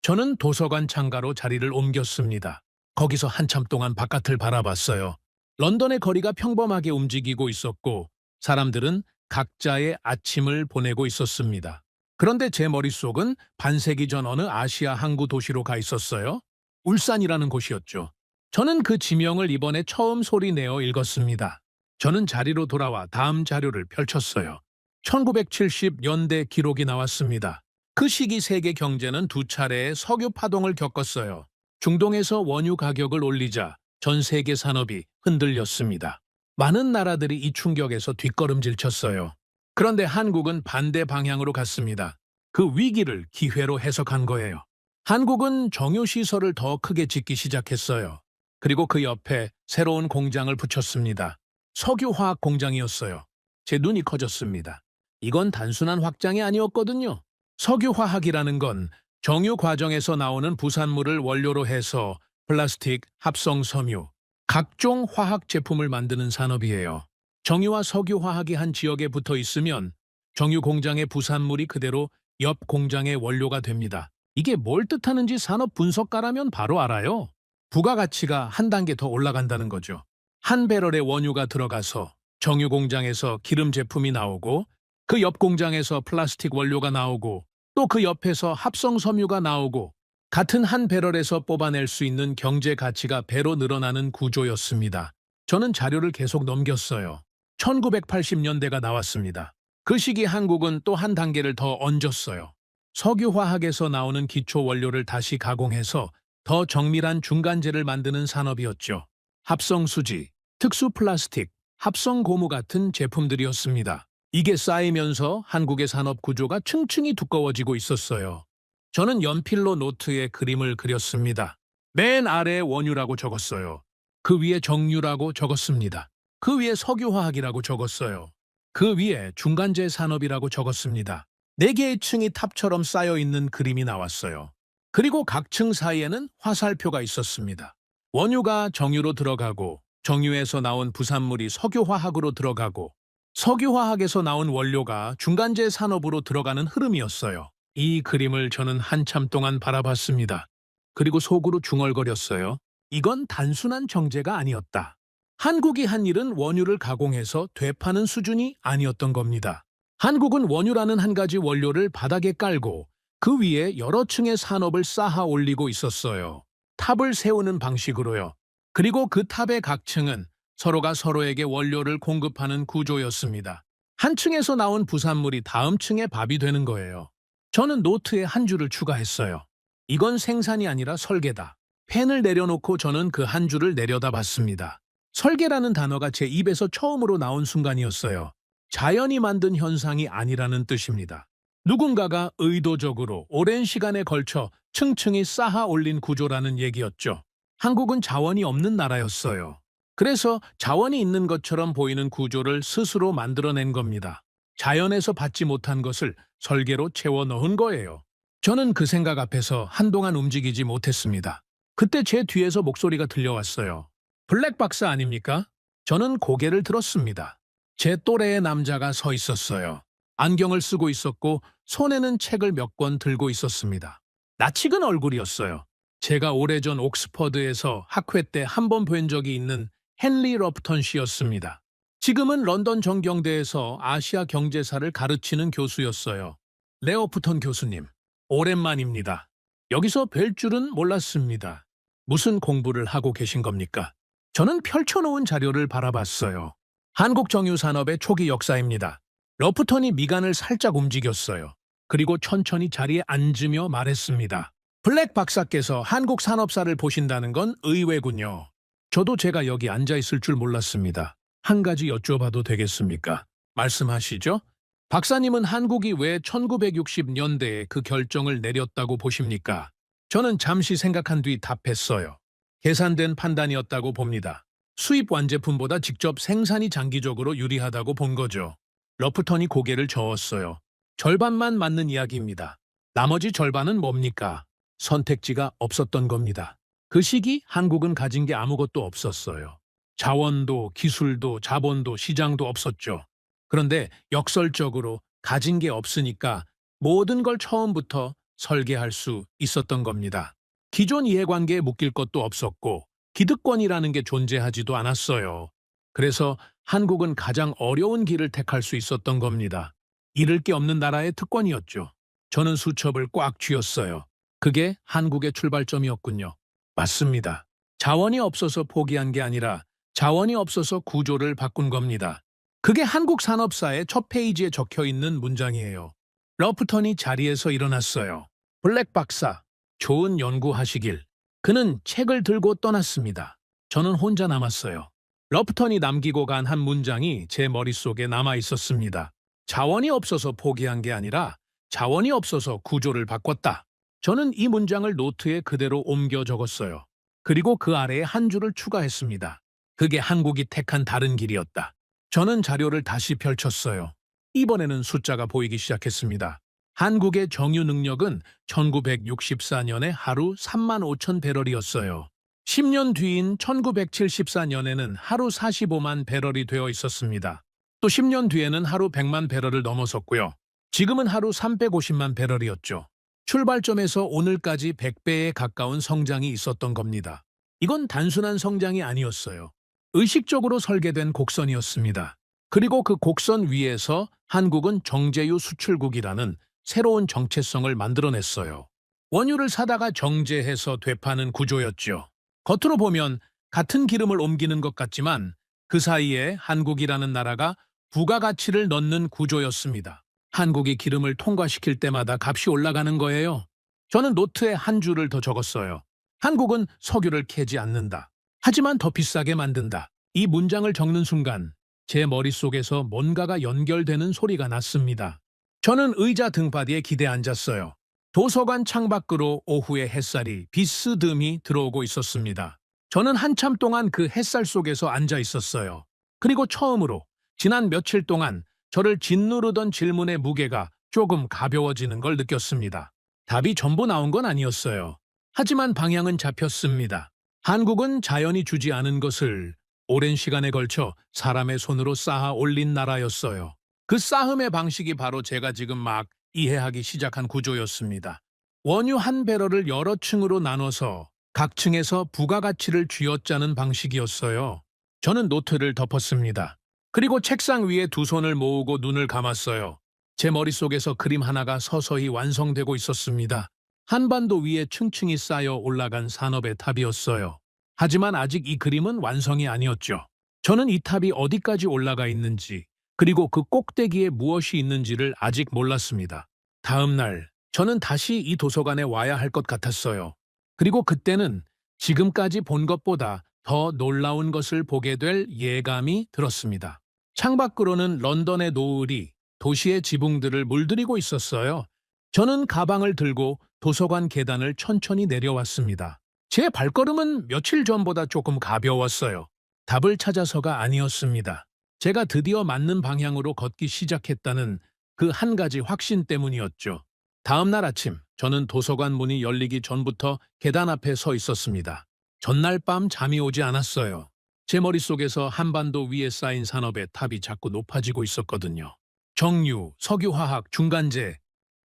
저는 도서관 창가로 자리를 옮겼습니다. 거기서 한참 동안 바깥을 바라봤어요. 런던의 거리가 평범하게 움직이고 있었고 사람들은 각자의 아침을 보내고 있었습니다. 그런데 제 머릿속은 반세기 전 어느 아시아 항구 도시로 가 있었어요. 울산이라는 곳이었죠. 저는 그 지명을 이번에 처음 소리내어 읽었습니다. 저는 자리로 돌아와 다음 자료를 펼쳤어요. 1970년대 기록이 나왔습니다. 그 시기 세계 경제는 두 차례의 석유 파동을 겪었어요. 중동에서 원유 가격을 올리자 전 세계 산업이 흔들렸습니다. 많은 나라들이 이 충격에서 뒷걸음질 쳤어요. 그런데 한국은 반대 방향으로 갔습니다. 그 위기를 기회로 해석한 거예요. 한국은 정유시설을 더 크게 짓기 시작했어요. 그리고 그 옆에 새로운 공장을 붙였습니다. 석유화학 공장이었어요. 제 눈이 커졌습니다. 이건 단순한 확장이 아니었거든요. 석유화학이라는 건 정유 과정에서 나오는 부산물을 원료로 해서 플라스틱, 합성섬유, 각종 화학 제품을 만드는 산업이에요. 정유와 석유화학이 한 지역에 붙어 있으면 정유 공장의 부산물이 그대로 옆 공장의 원료가 됩니다. 이게 뭘 뜻하는지 산업 분석가라면 바로 알아요. 부가가치가 한 단계 더 올라간다는 거죠. 한 배럴의 원유가 들어가서 정유 공장에서 기름 제품이 나오고 그 옆 공장에서 플라스틱 원료가 나오고 또 그 옆에서 합성 섬유가 나오고 같은 한 배럴에서 뽑아낼 수 있는 경제 가치가 배로 늘어나는 구조였습니다. 저는 자료를 계속 넘겼어요. 1980년대가 나왔습니다. 그 시기 한국은 또 한 단계를 더 얹었어요. 석유화학에서 나오는 기초 원료를 다시 가공해서 더 정밀한 중간재를 만드는 산업이었죠. 합성수지, 특수 플라스틱, 합성 고무 같은 제품들이었습니다. 이게 쌓이면서 한국의 산업 구조가 층층이 두꺼워지고 있었어요. 저는 연필로 노트에 그림을 그렸습니다. 맨 아래에 원유라고 적었어요. 그 위에 정유라고 적었습니다. 그 위에 석유화학이라고 적었어요. 그 위에 중간재 산업이라고 적었습니다. 네 개의 층이 탑처럼 쌓여 있는 그림이 나왔어요. 그리고 각 층 사이에는 화살표가 있었습니다. 원유가 정유로 들어가고 정유에서 나온 부산물이 석유화학으로 들어가고 석유화학에서 나온 원료가 중간재 산업으로 들어가는 흐름이었어요. 이 그림을 저는 한참 동안 바라봤습니다. 그리고 속으로 중얼거렸어요. 이건 단순한 정제가 아니었다. 한국이 한 일은 원유를 가공해서 되파는 수준이 아니었던 겁니다. 한국은 원유라는 한 가지 원료를 바닥에 깔고 그 위에 여러 층의 산업을 쌓아 올리고 있었어요. 탑을 세우는 방식으로요. 그리고 그 탑의 각 층은 서로가 서로에게 원료를 공급하는 구조였습니다. 한 층에서 나온 부산물이 다음 층의 밥이 되는 거예요. 저는 노트에 한 줄을 추가했어요. 이건 생산이 아니라 설계다. 펜을 내려놓고 저는 그 한 줄을 내려다봤습니다. 설계라는 단어가 제 입에서 처음으로 나온 순간이었어요. 자연이 만든 현상이 아니라는 뜻입니다. 누군가가 의도적으로 오랜 시간에 걸쳐 층층이 쌓아 올린 구조라는 얘기였죠. 한국은 자원이 없는 나라였어요. 그래서 자원이 있는 것처럼 보이는 구조를 스스로 만들어낸 겁니다. 자연에서 받지 못한 것을 설계로 채워 넣은 거예요. 저는 그 생각 앞에서 한동안 움직이지 못했습니다. 그때 제 뒤에서 목소리가 들려왔어요. 블랙 박사 아닙니까? 저는 고개를 들었습니다. 제 또래의 남자가 서 있었어요. 안경을 쓰고 있었고 손에는 책을 몇 권 들고 있었습니다. 낯익은 얼굴이었어요. 제가 오래전 옥스퍼드에서 학회 때 한 번 뵌 적이 있는 헨리 러프턴 씨였습니다. 지금은 런던 정경대에서 아시아 경제사를 가르치는 교수였어요. 레어프턴 교수님, 오랜만입니다. 여기서 뵐 줄은 몰랐습니다. 무슨 공부를 하고 계신 겁니까? 저는 펼쳐놓은 자료를 바라봤어요. 한국 정유 산업의 초기 역사입니다. 러프턴이 미간을 살짝 움직였어요. 그리고 천천히 자리에 앉으며 말했습니다. 블랙 박사께서 한국 산업사를 보신다는 건 의외군요. 저도 제가 여기 앉아있을 줄 몰랐습니다. 한 가지 여쭤봐도 되겠습니까? 말씀하시죠. 박사님은 한국이 왜 1960년대에 그 결정을 내렸다고 보십니까? 저는 잠시 생각한 뒤 답했어요. 계산된 판단이었다고 봅니다. 수입 완제품보다 직접 생산이 장기적으로 유리하다고 본 거죠. 러프턴이 고개를 저었어요. 절반만 맞는 이야기입니다. 나머지 절반은 뭡니까? 선택지가 없었던 겁니다. 그 시기 한국은 가진 게 아무것도 없었어요. 자원도 기술도 자본도 시장도 없었죠. 그런데 역설적으로 가진 게 없으니까 모든 걸 처음부터 설계할 수 있었던 겁니다. 기존 이해관계에 묶일 것도 없었고 기득권이라는 게 존재하지도 않았어요. 그래서 한국은 가장 어려운 길을 택할 수 있었던 겁니다. 잃을 게 없는 나라의 특권이었죠. 저는 수첩을 꽉 쥐었어요. 그게 한국의 출발점이었군요. 맞습니다. 자원이 없어서 포기한 게 아니라 자원이 없어서 구조를 바꾼 겁니다. 그게 한국 산업사의 첫 페이지에 적혀 있는 문장이에요. 러프턴이 자리에서 일어났어요. 블랙 박사, 좋은 연구하시길. 그는 책을 들고 떠났습니다. 저는 혼자 남았어요. 러프턴이 남기고 간 한 문장이 제 머릿속에 남아 있었습니다. 자원이 없어서 포기한 게 아니라 자원이 없어서 구조를 바꿨다. 저는 이 문장을 노트에 그대로 옮겨 적었어요. 그리고 그 아래에 한 줄을 추가했습니다. 그게 한국이 택한 다른 길이었다. 저는 자료를 다시 펼쳤어요. 이번에는 숫자가 보이기 시작했습니다. 한국의 정유 능력은 1964년에 하루 3만 5천 배럴이었어요. 10년 뒤인 1974년에는 하루 45만 배럴이 되어 있었습니다. 또 10년 뒤에는 하루 100만 배럴을 넘어섰고요. 지금은 하루 350만 배럴이었죠. 출발점에서 오늘까지 100배에 가까운 성장이 있었던 겁니다. 이건 단순한 성장이 아니었어요. 의식적으로 설계된 곡선이었습니다. 그리고 그 곡선 위에서 한국은 정제유 수출국이라는 새로운 정체성을 만들어냈어요. 원유를 사다가 정제해서 되파는 구조였죠. 겉으로 보면 같은 기름을 옮기는 것 같지만 그 사이에 한국이라는 나라가 부가가치를 넣는 구조였습니다. 한국이 기름을 통과시킬 때마다 값이 올라가는 거예요. 저는 노트에 한 줄을 더 적었어요. 한국은 석유를 캐지 않는다. 하지만 더 비싸게 만든다. 이 문장을 적는 순간 제 머릿속에서 뭔가가 연결되는 소리가 났습니다. 저는 의자 등받이에 기대 앉았어요. 도서관 창밖으로 오후의 햇살이 비스듬히 들어오고 있었습니다. 저는 한참 동안 그 햇살 속에서 앉아 있었어요. 그리고 처음으로 지난 며칠 동안 저를 짓누르던 질문의 무게가 조금 가벼워지는 걸 느꼈습니다. 답이 전부 나온 건 아니었어요. 하지만 방향은 잡혔습니다. 한국은 자연이 주지 않은 것을 오랜 시간에 걸쳐 사람의 손으로 쌓아 올린 나라였어요. 그 쌓음의 방식이 바로 제가 지금 막 이해하기 시작한 구조였습니다. 원유 한 배럴을 여러 층으로 나눠서 각 층에서 부가가치를 쥐어짜는 방식이었어요. 저는 노트를 덮었습니다. 그리고 책상 위에 두 손을 모으고 눈을 감았어요. 제 머릿속에서 그림 하나가 서서히 완성되고 있었습니다. 한반도 위에 층층이 쌓여 올라간 산업의 탑이었어요. 하지만 아직 이 그림은 완성이 아니었죠. 저는 이 탑이 어디까지 올라가 있는지, 그리고 그 꼭대기에 무엇이 있는지를 아직 몰랐습니다. 다음 날, 저는 다시 이 도서관에 와야 할 것 같았어요. 그리고 그때는 지금까지 본 것보다 더 놀라운 것을 보게 될 예감이 들었습니다. 창밖으로는 런던의 노을이 도시의 지붕들을 물들이고 있었어요. 저는 가방을 들고 도서관 계단을 천천히 내려왔습니다. 제 발걸음은 며칠 전보다 조금 가벼웠어요. 답을 찾아서가 아니었습니다. 제가 드디어 맞는 방향으로 걷기 시작했다는 그 한 가지 확신 때문이었죠. 다음 날 아침, 저는 도서관 문이 열리기 전부터 계단 앞에 서 있었습니다. 전날 밤 잠이 오지 않았어요. 제 머릿속에서 한반도 위에 쌓인 산업의 탑이 자꾸 높아지고 있었거든요. 정유, 석유화학, 중간재,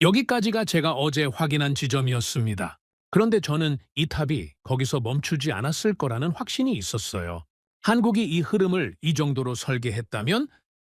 여기까지가 제가 어제 확인한 지점이었습니다. 그런데 저는 이 탑이 거기서 멈추지 않았을 거라는 확신이 있었어요. 한국이 이 흐름을 이 정도로 설계했다면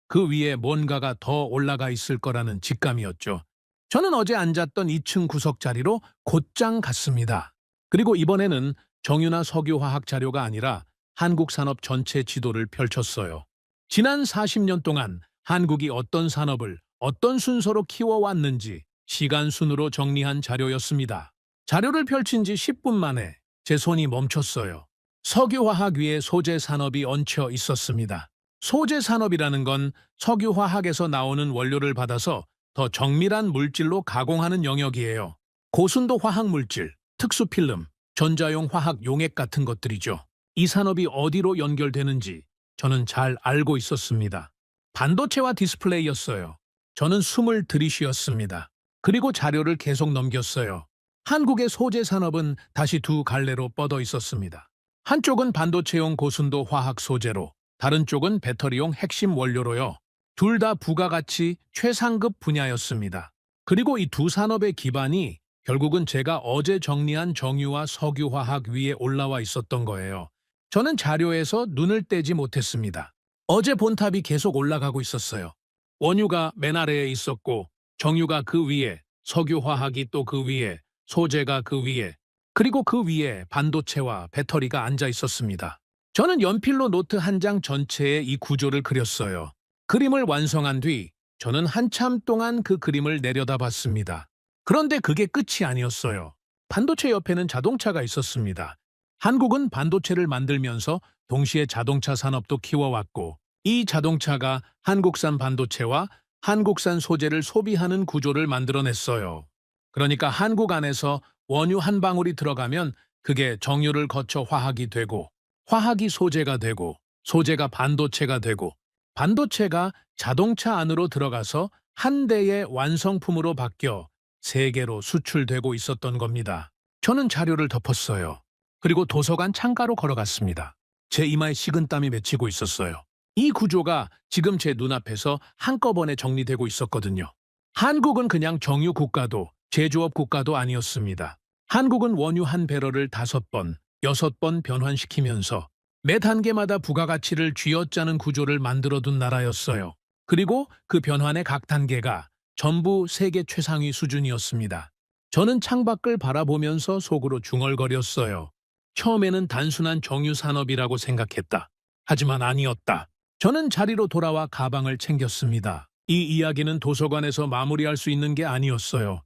그 위에 뭔가가 더 올라가 있을 거라는 직감이었죠. 저는 어제 앉았던 2층 구석 자리로 곧장 갔습니다. 그리고 이번에는 정유나 석유화학 자료가 아니라 한국 산업 전체 지도를 펼쳤어요. 지난 40년 동안 한국이 어떤 산업을 어떤 순서로 키워왔는지 시간 순으로 정리한 자료였습니다. 자료를 펼친 지 10분 만에 제 손이 멈췄어요. 석유화학 위에 소재 산업이 얹혀 있었습니다. 소재 산업이라는 건 석유화학에서 나오는 원료를 받아서 더 정밀한 물질로 가공하는 영역이에요. 고순도 화학물질, 특수필름, 전자용 화학 용액 같은 것들이죠. 이 산업이 어디로 연결되는지 저는 잘 알고 있었습니다. 반도체와 디스플레이였어요. 저는 숨을 들이쉬었습니다. 그리고 자료를 계속 넘겼어요. 한국의 소재 산업은 다시 두 갈래로 뻗어 있었습니다. 한쪽은 반도체용 고순도 화학 소재로, 다른 쪽은 배터리용 핵심 원료로요. 둘 다 부가가치 최상급 분야였습니다. 그리고 이 두 산업의 기반이 결국은 제가 어제 정리한 정유와 석유화학 위에 올라와 있었던 거예요. 저는 자료에서 눈을 떼지 못했습니다. 어제 본 탑이 계속 올라가고 있었어요. 원유가 맨 아래에 있었고 정유가 그 위에, 석유화학이 또 그 위에, 소재가 그 위에, 그리고 그 위에 반도체와 배터리가 앉아 있었습니다. 저는 연필로 노트 한 장 전체에 이 구조를 그렸어요. 그림을 완성한 뒤 저는 한참 동안 그 그림을 내려다봤습니다. 그런데 그게 끝이 아니었어요. 반도체 옆에는 자동차가 있었습니다. 한국은 반도체를 만들면서 동시에 자동차 산업도 키워왔고, 이 자동차가 한국산 반도체와 한국산 소재를 소비하는 구조를 만들어냈어요. 그러니까 한국 안에서 원유 한 방울이 들어가면 그게 정유를 거쳐 화학이 되고, 화학이 소재가 되고, 소재가 반도체가 되고, 반도체가 자동차 안으로 들어가서 한 대의 완성품으로 바뀌어 세계로 수출되고 있었던 겁니다. 저는 자료를 덮었어요. 그리고 도서관 창가로 걸어갔습니다. 제 이마에 식은땀이 맺히고 있었어요. 이 구조가 지금 제 눈앞에서 한꺼번에 정리되고 있었거든요. 한국은 그냥 정유 국가도 제조업 국가도 아니었습니다. 한국은 원유 한 배럴을 5번, 6번 변환시키면서 매 단계마다 부가가치를 쥐어짜는 구조를 만들어둔 나라였어요. 그리고 그 변환의 각 단계가 전부 세계 최상위 수준이었습니다. 저는 창밖을 바라보면서 속으로 중얼거렸어요. 처음에는 단순한 정유 산업이라고 생각했다. 하지만 아니었다. 저는 자리로 돌아와 가방을 챙겼습니다. 이 이야기는 도서관에서 마무리할 수 있는 게 아니었어요.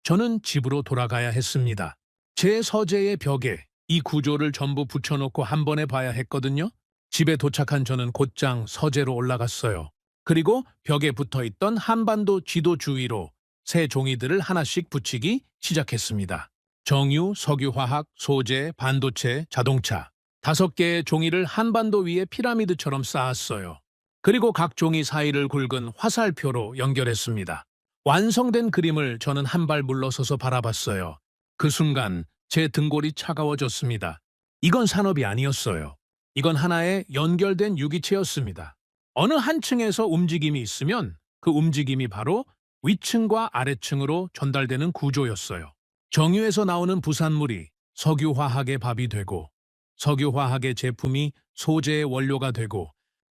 저는 집으로 돌아가야 했습니다. 제 서재의 벽에 이 구조를 전부 붙여놓고 한 번에 봐야 했거든요. 집에 도착한 저는 곧장 서재로 올라갔어요. 그리고 벽에 붙어있던 한반도 지도 주위로 새 종이들을 하나씩 붙이기 시작했습니다. 정유, 석유화학, 소재, 반도체, 자동차 5개의 종이를 한반도 위에 피라미드처럼 쌓았어요. 그리고 각 종이 사이를 굵은 화살표로 연결했습니다. 완성된 그림을 저는 한 발 물러서서 바라봤어요. 그 순간 제 등골이 차가워졌습니다. 이건 산업이 아니었어요. 이건 하나의 연결된 유기체였습니다. 어느 한 층에서 움직임이 있으면 그 움직임이 바로 위층과 아래층으로 전달되는 구조였어요. 정유에서 나오는 부산물이 석유화학의 밥이 되고, 석유화학의 제품이 소재의 원료가 되고,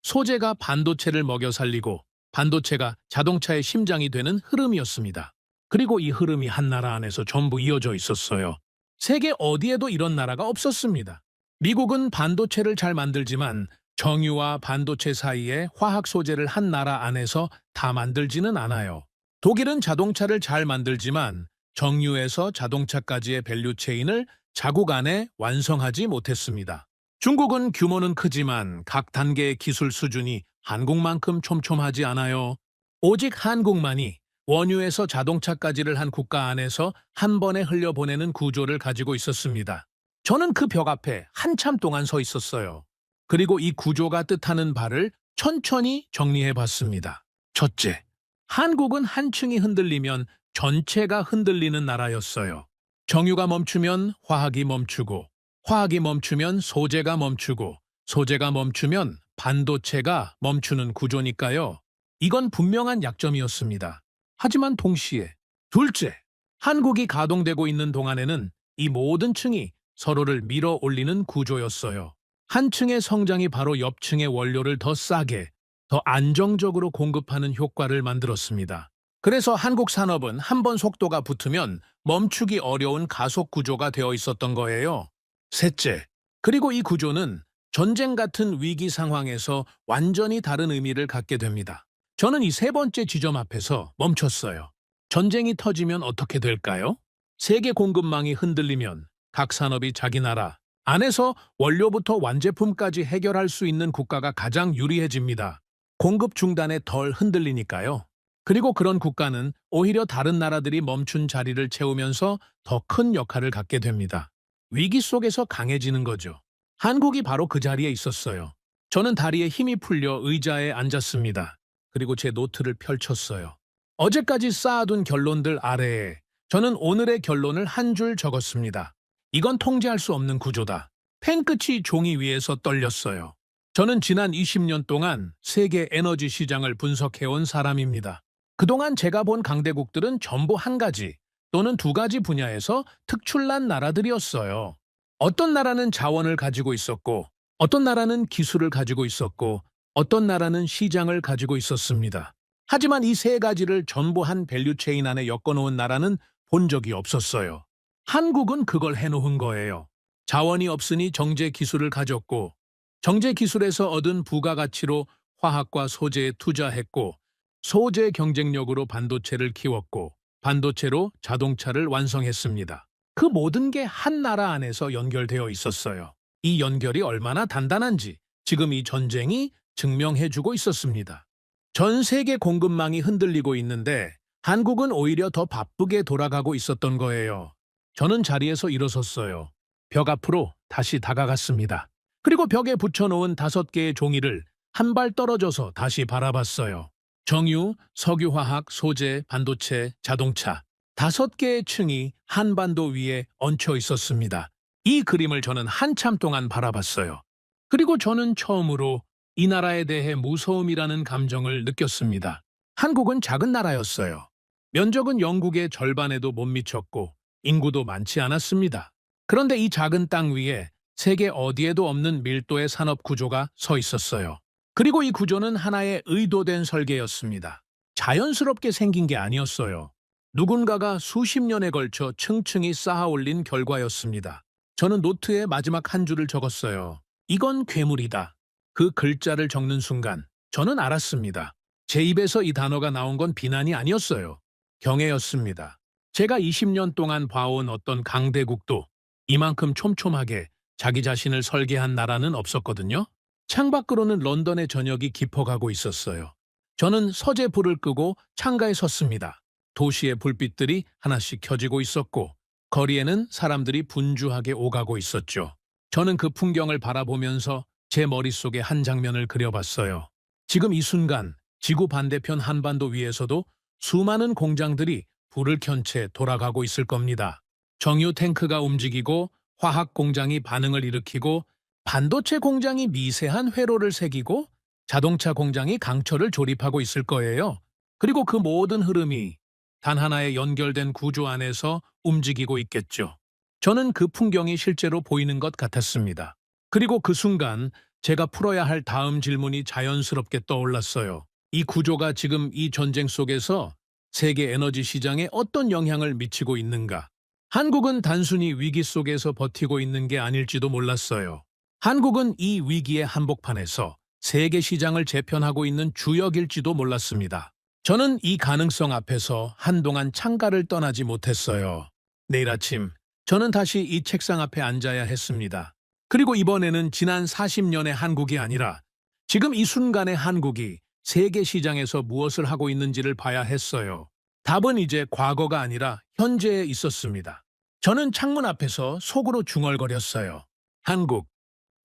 소재가 반도체를 먹여 살리고, 반도체가 자동차의 심장이 되는 흐름이었습니다. 그리고 이 흐름이 한 나라 안에서 전부 이어져 있었어요. 세계 어디에도 이런 나라가 없었습니다. 미국은 반도체를 잘 만들지만 정유와 반도체 사이에 화학 소재를 한 나라 안에서 다 만들지는 않아요. 독일은 자동차를 잘 만들지만 정유에서 자동차까지의 밸류체인을 자국 안에 완성하지 못했습니다. 중국은 규모는 크지만 각 단계의 기술 수준이 한국만큼 촘촘하지 않아요. 오직 한국만이 원유에서 자동차까지를 한 국가 안에서 한 번에 흘려보내는 구조를 가지고 있었습니다. 저는 그 벽 앞에 한참 동안 서 있었어요. 그리고 이 구조가 뜻하는 바를 천천히 정리해 봤습니다. 첫째, 한국은 한 층이 흔들리면 전체가 흔들리는 나라였어요. 정유가 멈추면 화학이 멈추고, 화학이 멈추면 소재가 멈추고, 소재가 멈추면 반도체가 멈추는 구조니까요. 이건 분명한 약점이었습니다. 하지만 동시에 둘째, 한국이 가동되고 있는 동안에는 이 모든 층이 서로를 밀어 올리는 구조였어요. 한 층의 성장이 바로 옆 층의 원료를 더 싸게, 더 안정적으로 공급하는 효과를 만들었습니다. 그래서 한국 산업은 한 번 속도가 붙으면 멈추기 어려운 가속 구조가 되어 있었던 거예요. 셋째, 그리고 이 구조는 전쟁 같은 위기 상황에서 완전히 다른 의미를 갖게 됩니다. 저는 이 세 번째 지점 앞에서 멈췄어요. 전쟁이 터지면 어떻게 될까요? 세계 공급망이 흔들리면 각 산업이 자기 나라 안에서 원료부터 완제품까지 해결할 수 있는 국가가 가장 유리해집니다. 공급 중단에 덜 흔들리니까요. 그리고 그런 국가는 오히려 다른 나라들이 멈춘 자리를 채우면서 더 큰 역할을 갖게 됩니다. 위기 속에서 강해지는 거죠. 한국이 바로 그 자리에 있었어요. 저는 다리에 힘이 풀려 의자에 앉았습니다. 그리고 제 노트를 펼쳤어요. 어제까지 쌓아둔 결론들 아래에 저는 오늘의 결론을 한 줄 적었습니다. 이건 통제할 수 없는 구조다. 펜 끝이 종이 위에서 떨렸어요. 저는 지난 20년 동안 세계 에너지 시장을 분석해온 사람입니다. 그동안 제가 본 강대국들은 전부 한 가지 또는 두 가지 분야에서 특출난 나라들이었어요. 어떤 나라는 자원을 가지고 있었고, 어떤 나라는 기술을 가지고 있었고, 어떤 나라는 시장을 가지고 있었습니다. 하지만 이 세 가지를 전부 한 밸류체인 안에 엮어놓은 나라는 본 적이 없었어요. 한국은 그걸 해놓은 거예요. 자원이 없으니 정제 기술을 가졌고, 정제 기술에서 얻은 부가가치로 화학과 소재에 투자했고 소재 경쟁력으로 반도체를 키웠고 반도체로 자동차를 완성했습니다. 그 모든 게 한 나라 안에서 연결되어 있었어요. 이 연결이 얼마나 단단한지 지금 이 전쟁이 증명해주고 있었습니다. 전 세계 공급망이 흔들리고 있는데 한국은 오히려 더 바쁘게 돌아가고 있었던 거예요. 저는 자리에서 일어섰어요. 벽 앞으로 다시 다가갔습니다. 그리고 벽에 붙여놓은 5개의 종이를 한 발 떨어져서 다시 바라봤어요. 정유, 석유화학, 소재, 반도체, 자동차 5개의 층이 한반도 위에 얹혀 있었습니다. 이 그림을 저는 한참 동안 바라봤어요. 그리고 저는 처음으로 이 나라에 대해 무서움이라는 감정을 느꼈습니다. 한국은 작은 나라였어요. 면적은 영국의 절반에도 못 미쳤고 인구도 많지 않았습니다. 그런데 이 작은 땅 위에 세계 어디에도 없는 밀도의 산업 구조가 서 있었어요. 그리고 이 구조는 하나의 의도된 설계였습니다. 자연스럽게 생긴 게 아니었어요. 누군가가 수십 년에 걸쳐 층층이 쌓아 올린 결과였습니다. 저는 노트에 마지막 한 줄을 적었어요. 이건 괴물이다. 그 글자를 적는 순간 저는 알았습니다. 제 입에서 이 단어가 나온 건 비난이 아니었어요. 경애였습니다. 제가 20년 동안 봐온 어떤 강대국도 이만큼 촘촘하게 자기 자신을 설계한 나라는 없었거든요. 창밖으로는 런던의 저녁이 깊어가고 있었어요. 저는 서재 불을 끄고 창가에 섰습니다. 도시의 불빛들이 하나씩 켜지고 있었고 거리에는 사람들이 분주하게 오가고 있었죠. 저는 그 풍경을 바라보면서 제 머릿속에 한 장면을 그려봤어요. 지금 이 순간 지구 반대편 한반도 위에서도 수많은 공장들이 불을 켠 채 돌아가고 있을 겁니다. 정유 탱크가 움직이고 화학 공장이 반응을 일으키고 반도체 공장이 미세한 회로를 새기고 자동차 공장이 강철을 조립하고 있을 거예요. 그리고 그 모든 흐름이 단 하나의 연결된 구조 안에서 움직이고 있겠죠. 저는 그 풍경이 실제로 보이는 것 같았습니다. 그리고 그 순간 제가 풀어야 할 다음 질문이 자연스럽게 떠올랐어요. 이 구조가 지금 이 전쟁 속에서 세계 에너지 시장에 어떤 영향을 미치고 있는가? 한국은 단순히 위기 속에서 버티고 있는 게 아닐지도 몰랐어요. 한국은 이 위기의 한복판에서 세계 시장을 재편하고 있는 주역일지도 몰랐습니다. 저는 이 가능성 앞에서 한동안 창가를 떠나지 못했어요. 내일 아침 저는 다시 이 책상 앞에 앉아야 했습니다. 그리고 이번에는 지난 40년의 한국이 아니라 지금 이 순간의 한국이 세계 시장에서 무엇을 하고 있는지를 봐야 했어요. 답은 이제 과거가 아니라 현재에 있었습니다. 저는 창문 앞에서 속으로 중얼거렸어요. 한국,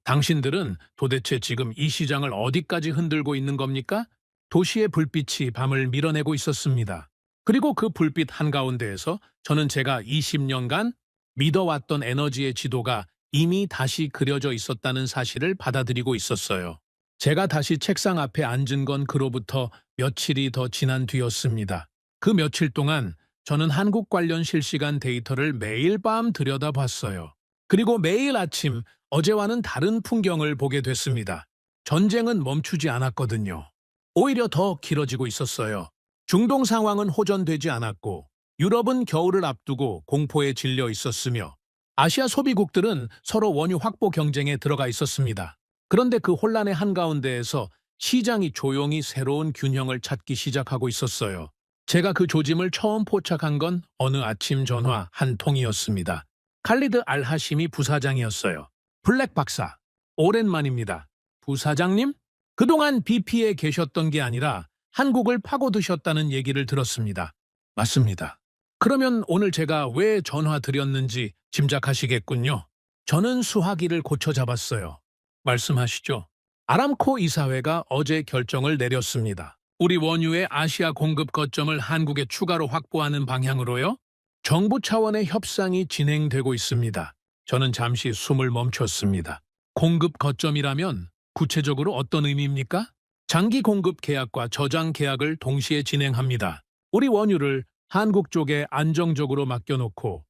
당신들은 도대체 지금 이 시장을 어디까지 흔들고 있는 겁니까? 도시의 불빛이 밤을 밀어내고 있었습니다. 그리고 그 불빛 한가운데에서 저는 제가 20년간 믿어왔던 에너지의 지도가 이미 다시 그려져 있었다는 사실을 받아들이고 있었어요. 제가 다시 책상 앞에 앉은 건 그로부터 며칠이 더 지난 뒤였습니다. 그 며칠 동안 저는 한국 관련 실시간 데이터를 매일 밤 들여다봤어요. 그리고 매일 아침 어제와는 다른 풍경을 보게 됐습니다. 전쟁은 멈추지 않았거든요. 오히려 더 길어지고 있었어요. 중동 상황은 호전되지 않았고 유럽은 겨울을 앞두고 공포에 질려 있었으며 아시아 소비국들은 서로 원유 확보 경쟁에 들어가 있었습니다. 그런데 그 혼란의 한가운데에서 시장이 조용히 새로운 균형을 찾기 시작하고 있었어요. 제가 그 조짐을 처음 포착한 건 어느 아침 전화 한 통이었습니다. 칼리드 알하심이 부사장이었어요. 블랙 박사, 오랜만입니다. 부사장님? 그동안 BP에 계셨던 게 아니라 한국을 파고드셨다는 얘기를 들었습니다. 맞습니다. 그러면 오늘 제가 왜 전화 드렸는지 짐작하시겠군요. 저는 수화기를 고쳐 잡았어요. 말씀하시죠. 아람코 이사회가 어제 결정을 내렸습니다. 우리 원유의 아시아 공급 거점을 한국에 추가로 확보하는 방향으로요. 정부 차원의 협상이 진행되고 있습니다. 저는 잠시 숨을 멈췄습니다. 공급 거점이라면 구체적으로 어떤 의미입니까? 장기 공급 계약과 저장 계약을 동시에 진행합니다. 우리 원유를 한국 쪽에 안정적으로 맡겨놓고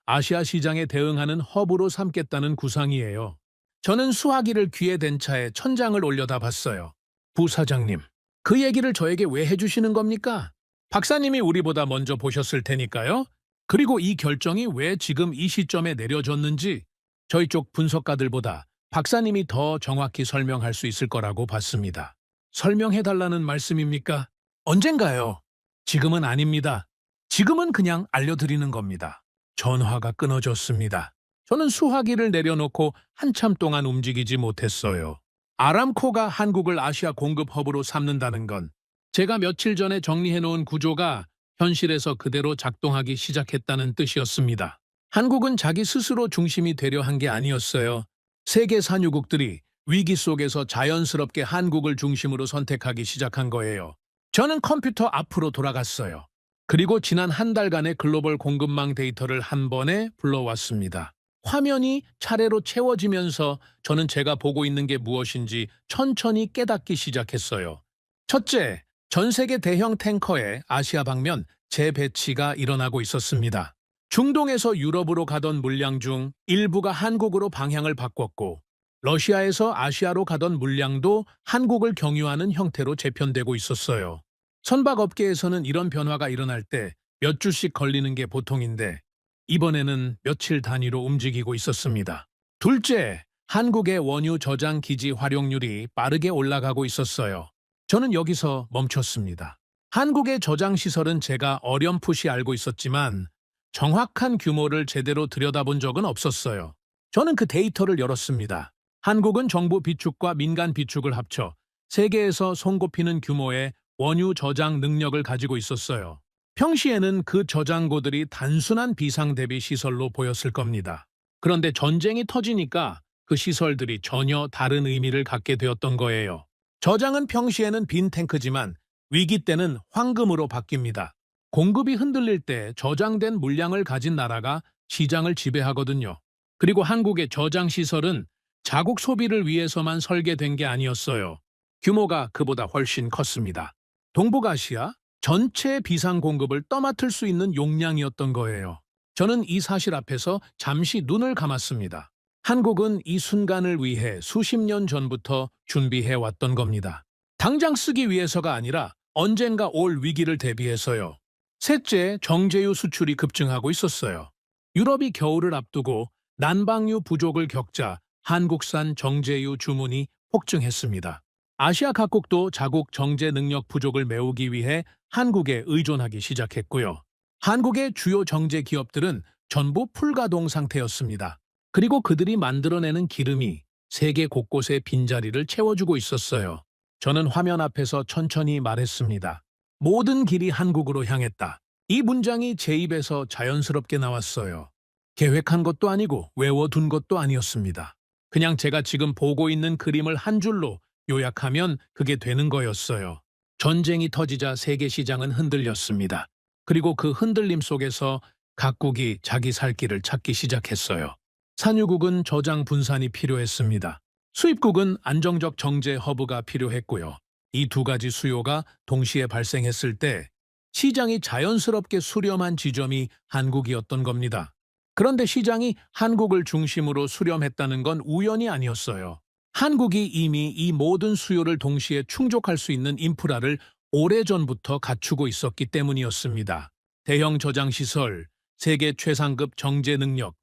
아시아 시장에 대응하는 허브로 삼겠다는 구상이에요. 저는 수화기를 귀에 댄 차에 천장을 올려다 봤어요. 부사장님, 그 얘기를 저에게 왜 해주시는 겁니까? 박사님이 우리보다 먼저 보셨을 테니까요. 그리고 이 결정이 왜 지금 이 시점에 내려졌는지 저희 쪽 분석가들보다 박사님이 더 정확히 설명할 수 있을 거라고 봤습니다. 설명해달라는 말씀입니까? 언젠가요? 지금은 아닙니다. 지금은 그냥 알려드리는 겁니다. 전화가 끊어졌습니다. 저는 수화기를 내려놓고 한참 동안 움직이지 못했어요. 아람코가 한국을 아시아 공급 허브로 삼는다는 건 제가 며칠 전에 정리해놓은 구조가 현실에서 그대로 작동하기 시작했다는 뜻이었습니다. 한국은 자기 스스로 중심이 되려 한 게 아니었어요. 세계 산유국들이 위기 속에서 자연스럽게 한국을 중심으로 선택하기 시작한 거예요. 저는 컴퓨터 앞으로 돌아갔어요. 그리고 지난 한 달간의 글로벌 공급망 데이터를 한 번에 불러왔습니다. 화면이 차례로 채워지면서 저는 제가 보고 있는 게 무엇인지 천천히 깨닫기 시작했어요. 첫째, 전 세계 대형 탱커의 아시아 방면 재배치가 일어나고 있었습니다. 중동에서 유럽으로 가던 물량 중 일부가 한국으로 방향을 바꿨고 러시아에서 아시아로 가던 물량도 한국을 경유하는 형태로 재편되고 있었어요. 선박업계에서는 이런 변화가 일어날 때 몇 주씩 걸리는 게 보통인데 이번에는 며칠 단위로 움직이고 있었습니다. 둘째, 한국의 원유 저장 기지 활용률이 빠르게 올라가고 있었어요. 저는 여기서 멈췄습니다. 한국의 저장 시설은 제가 어렴풋이 알고 있었지만 정확한 규모를 제대로 들여다본 적은 없었어요. 저는 그 데이터를 열었습니다. 한국은 정부 비축과 민간 비축을 합쳐 세계에서 손꼽히는 규모의 원유 저장 능력을 가지고 있었어요. 평시에는 그 저장고들이 단순한 비상 대비 시설로 보였을 겁니다. 그런데 전쟁이 터지니까 그 시설들이 전혀 다른 의미를 갖게 되었던 거예요. 저장은 평시에는 빈 탱크지만 위기 때는 황금으로 바뀝니다. 공급이 흔들릴 때 저장된 물량을 가진 나라가 시장을 지배하거든요. 그리고 한국의 저장 시설은 자국 소비를 위해서만 설계된 게 아니었어요. 규모가 그보다 훨씬 컸습니다. 동북아시아 전체 비상 공급을 떠맡을 수 있는 용량이었던 거예요. 저는 이 사실 앞에서 잠시 눈을 감았습니다. 한국은 이 순간을 위해 수십 년 전부터 준비해 왔던 겁니다. 당장 쓰기 위해서가 아니라 언젠가 올 위기를 대비해서요. 셋째, 정제유 수출이 급증하고 있었어요. 유럽이 겨울을 앞두고 난방유 부족을 겪자 한국산 정제유 주문이 폭증했습니다. 아시아 각국도 자국 정제 능력 부족을 메우기 위해 한국에 의존하기 시작했고요. 한국의 주요 정제 기업들은 전부 풀가동 상태였습니다. 그리고 그들이 만들어내는 기름이 세계 곳곳의 빈자리를 채워주고 있었어요. 저는 화면 앞에서 천천히 말했습니다. 모든 길이 한국으로 향했다. 이 문장이 제 입에서 자연스럽게 나왔어요. 계획한 것도 아니고 외워둔 것도 아니었습니다. 그냥 제가 지금 보고 있는 그림을 한 줄로 요약하면 그게 되는 거였어요. 전쟁이 터지자 세계 시장은 흔들렸습니다. 그리고 그 흔들림 속에서 각국이 자기 살 길을 찾기 시작했어요. 산유국은 저장 분산이 필요했습니다. 수입국은 안정적 정제 허브가 필요했고요. 이 두 가지 수요가 동시에 발생했을 때 시장이 자연스럽게 수렴한 지점이 한국이었던 겁니다. 그런데 시장이 한국을 중심으로 수렴했다는 건 우연이 아니었어요. 한국이 이미 이 모든 수요를 동시에 충족할 수 있는 인프라를 오래전부터 갖추고 있었기 때문이었습니다. 대형 저장시설, 세계 최상급 정제 능력,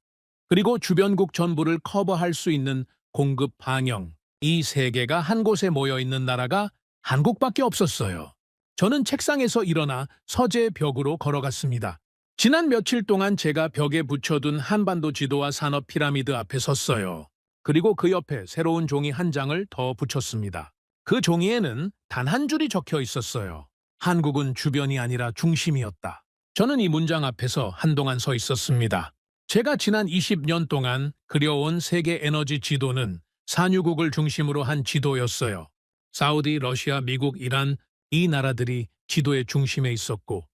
그리고 주변국 전부를 커버할 수 있는 공급 방영, 이 세 개가 한 곳에 모여 있는 나라가 한국밖에 없었어요. 저는 책상에서 일어나 서재 벽으로 걸어갔습니다. 지난 며칠 동안 제가 벽에 붙여둔 한반도 지도와 산업 피라미드 앞에 섰어요. 그리고 그 옆에 새로운 종이 한 장을 더 붙였습니다. 그 종이에는 단 한 줄이 적혀 있었어요. 한국은 주변이 아니라 중심이었다. 저는 이 문장 앞에서 한동안 서 있었습니다. 제가 지난 20년 동안 그려온 세계 에너지 지도는 산유국을 중심으로 한 지도였어요. 사우디, 러시아, 미국, 이란, 이 나라들이 지도의 중심에 있었고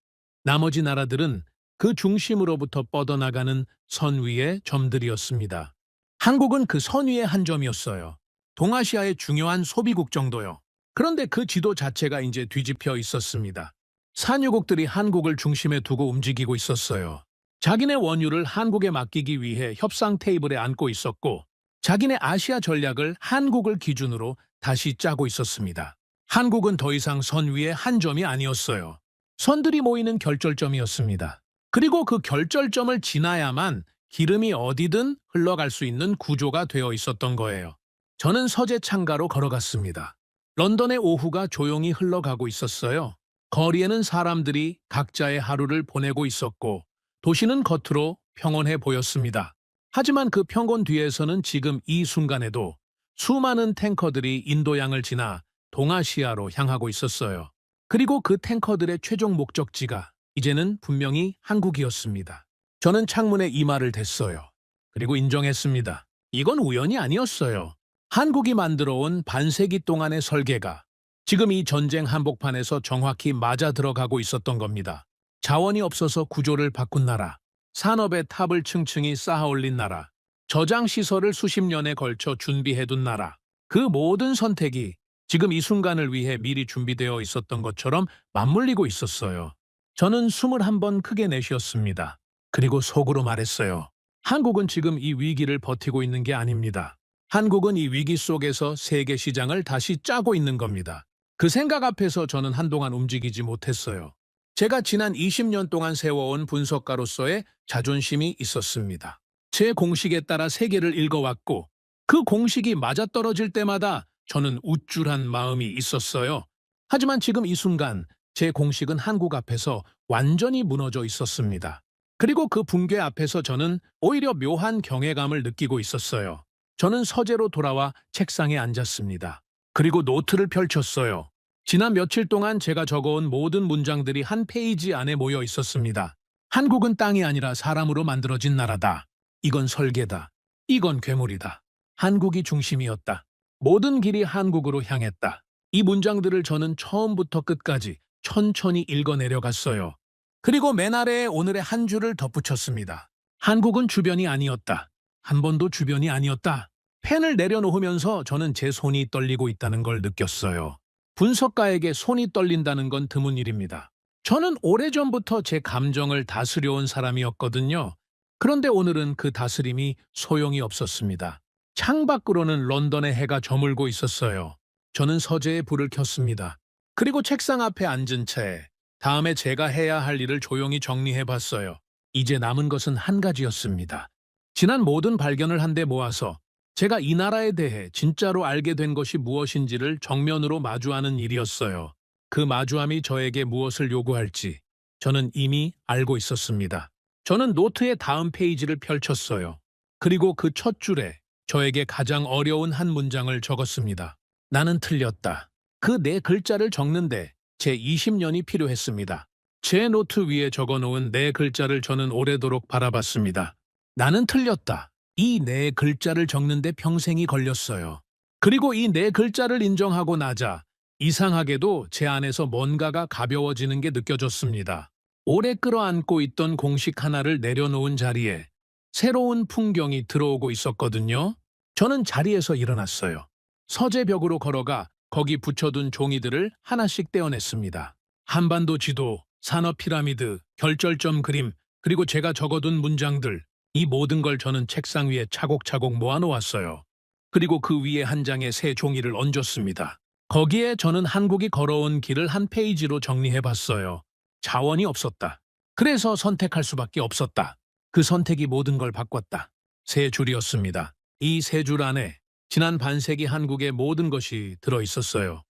나머지 나라들은 그 중심으로부터 뻗어나가는 선 위의 점들이었습니다. 한국은 그 선 위의 한 점이었어요. 동아시아의 중요한 소비국 정도요. 그런데 그 지도 자체가 이제 뒤집혀 있었습니다. 산유국들이 한국을 중심에 두고 움직이고 있었어요. 자기네 원유를 한국에 맡기기 위해 협상 테이블에 앉고 있었고 자기네 아시아 전략을 한국을 기준으로 다시 짜고 있었습니다. 한국은 더 이상 선 위의 한 점이 아니었어요. 선들이 모이는 결절점이었습니다. 그리고 그 결절점을 지나야만 기름이 어디든 흘러갈 수 있는 구조가 되어 있었던 거예요. 저는 서재 창가로 걸어갔습니다. 런던의 오후가 조용히 흘러가고 있었어요. 거리에는 사람들이 각자의 하루를 보내고 있었고 도시는 겉으로 평온해 보였습니다. 하지만 그 평온 뒤에서는 지금 이 순간에도 수많은 탱커들이 인도양을 지나 동아시아로 향하고 있었어요. 그리고 그 탱커들의 최종 목적지가 이제는 분명히 한국이었습니다. 저는 창문에 이마를 댔어요. 그리고 인정했습니다. 이건 우연이 아니었어요. 한국이 만들어온 반세기 동안의 설계가 지금 이 전쟁 한복판에서 정확히 맞아 들어가고 있었던 겁니다. 자원이 없어서 구조를 바꾼 나라, 산업의 탑을 층층이 쌓아올린 나라, 저장 시설을 수십 년에 걸쳐 준비해둔 나라, 그 모든 선택이 지금 이 순간을 위해 미리 준비되어 있었던 것처럼 맞물리고 있었어요. 저는 숨을 한 번 크게 내쉬었습니다. 그리고 속으로 말했어요. 한국은 지금 이 위기를 버티고 있는 게 아닙니다. 한국은 이 위기 속에서 세계 시장을 다시 짜고 있는 겁니다. 그 생각 앞에서 저는 한동안 움직이지 못했어요. 제가 지난 20년 동안 세워온 분석가로서의 자존심이 있었습니다. 제 공식에 따라 세계를 읽어왔고 그 공식이 맞아떨어질 때마다 저는 우쭐한 마음이 있었어요. 하지만 지금 이 순간 제 공식은 한국 앞에서 완전히 무너져 있었습니다. 그리고 그 붕괴 앞에서 저는 오히려 묘한 경외감을 느끼고 있었어요. 저는 서재로 돌아와 책상에 앉았습니다. 그리고 노트를 펼쳤어요. 지난 며칠 동안 제가 적어온 모든 문장들이 한 페이지 안에 모여 있었습니다. 한국은 땅이 아니라 사람으로 만들어진 나라다. 이건 설계다. 이건 괴물이다. 한국이 중심이었다. 모든 길이 한국으로 향했다. 이 문장들을 저는 처음부터 끝까지 천천히 읽어내려갔어요. 그리고 맨 아래에 오늘의 한 줄을 덧붙였습니다. 한국은 주변이 아니었다. 한 번도 주변이 아니었다. 펜을 내려놓으면서 저는 제 손이 떨리고 있다는 걸 느꼈어요. 분석가에게 손이 떨린다는 건 드문 일입니다. 저는 오래전부터 제 감정을 다스려온 사람이었거든요. 그런데 오늘은 그 다스림이 소용이 없었습니다. 창밖으로는 런던의 해가 저물고 있었어요. 저는 서재에 불을 켰습니다. 그리고 책상 앞에 앉은 채 다음에 제가 해야 할 일을 조용히 정리해봤어요. 이제 남은 것은 한 가지였습니다. 지난 모든 발견을 한데 모아서 제가 이 나라에 대해 진짜로 알게 된 것이 무엇인지를 정면으로 마주하는 일이었어요. 그 마주함이 저에게 무엇을 요구할지 저는 이미 알고 있었습니다. 저는 노트의 다음 페이지를 펼쳤어요. 그리고 그 첫 줄에 저에게 가장 어려운 한 문장을 적었습니다. 나는 틀렸다. 그 네 글자를 적는데 제 20년이 필요했습니다. 제 노트 위에 적어놓은 네 글자를 저는 오래도록 바라봤습니다. 나는 틀렸다. 이 네 글자를 적는데 평생이 걸렸어요. 그리고 이 네 글자를 인정하고 나자 이상하게도 제 안에서 뭔가가 가벼워지는 게 느껴졌습니다. 오래 끌어안고 있던 공식 하나를 내려놓은 자리에 새로운 풍경이 들어오고 있었거든요. 저는 자리에서 일어났어요. 서재 벽으로 걸어가 거기 붙여둔 종이들을 하나씩 떼어냈습니다. 한반도 지도, 산업 피라미드, 결절점 그림, 그리고 제가 적어둔 문장들, 이 모든 걸 저는 책상 위에 차곡차곡 모아놓았어요. 그리고 그 위에 한 장의 새 종이를 얹었습니다. 거기에 저는 한국이 걸어온 길을 한 페이지로 정리해봤어요. 자원이 없었다. 그래서 선택할 수밖에 없었다. 그 선택이 모든 걸 바꿨다. 세 줄이었습니다. 이 세 줄 안에 지난 반세기 한국의 모든 것이 들어있었어요.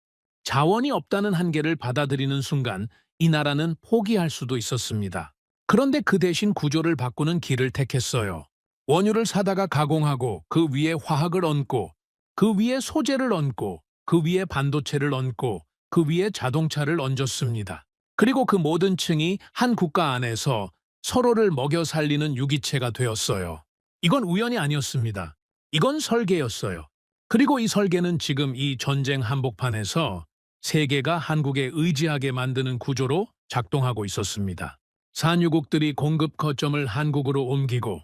자원이 없다는 한계를 받아들이는 순간 이 나라는 포기할 수도 있었습니다. 그런데 그 대신 구조를 바꾸는 길을 택했어요. 원유를 사다가 가공하고 그 위에 화학을 얹고 그 위에 소재를 얹고 그 위에 반도체를 얹고 그 위에 자동차를 얹었습니다. 그리고 그 모든 층이 한 국가 안에서 서로를 먹여 살리는 유기체가 되었어요. 이건 우연이 아니었습니다. 이건 설계였어요. 그리고 이 설계는 지금 이 전쟁 한복판에서 세계가 한국에 의지하게 만드는 구조로 작동하고 있었습니다. 산유국들이 공급 거점을 한국으로 옮기고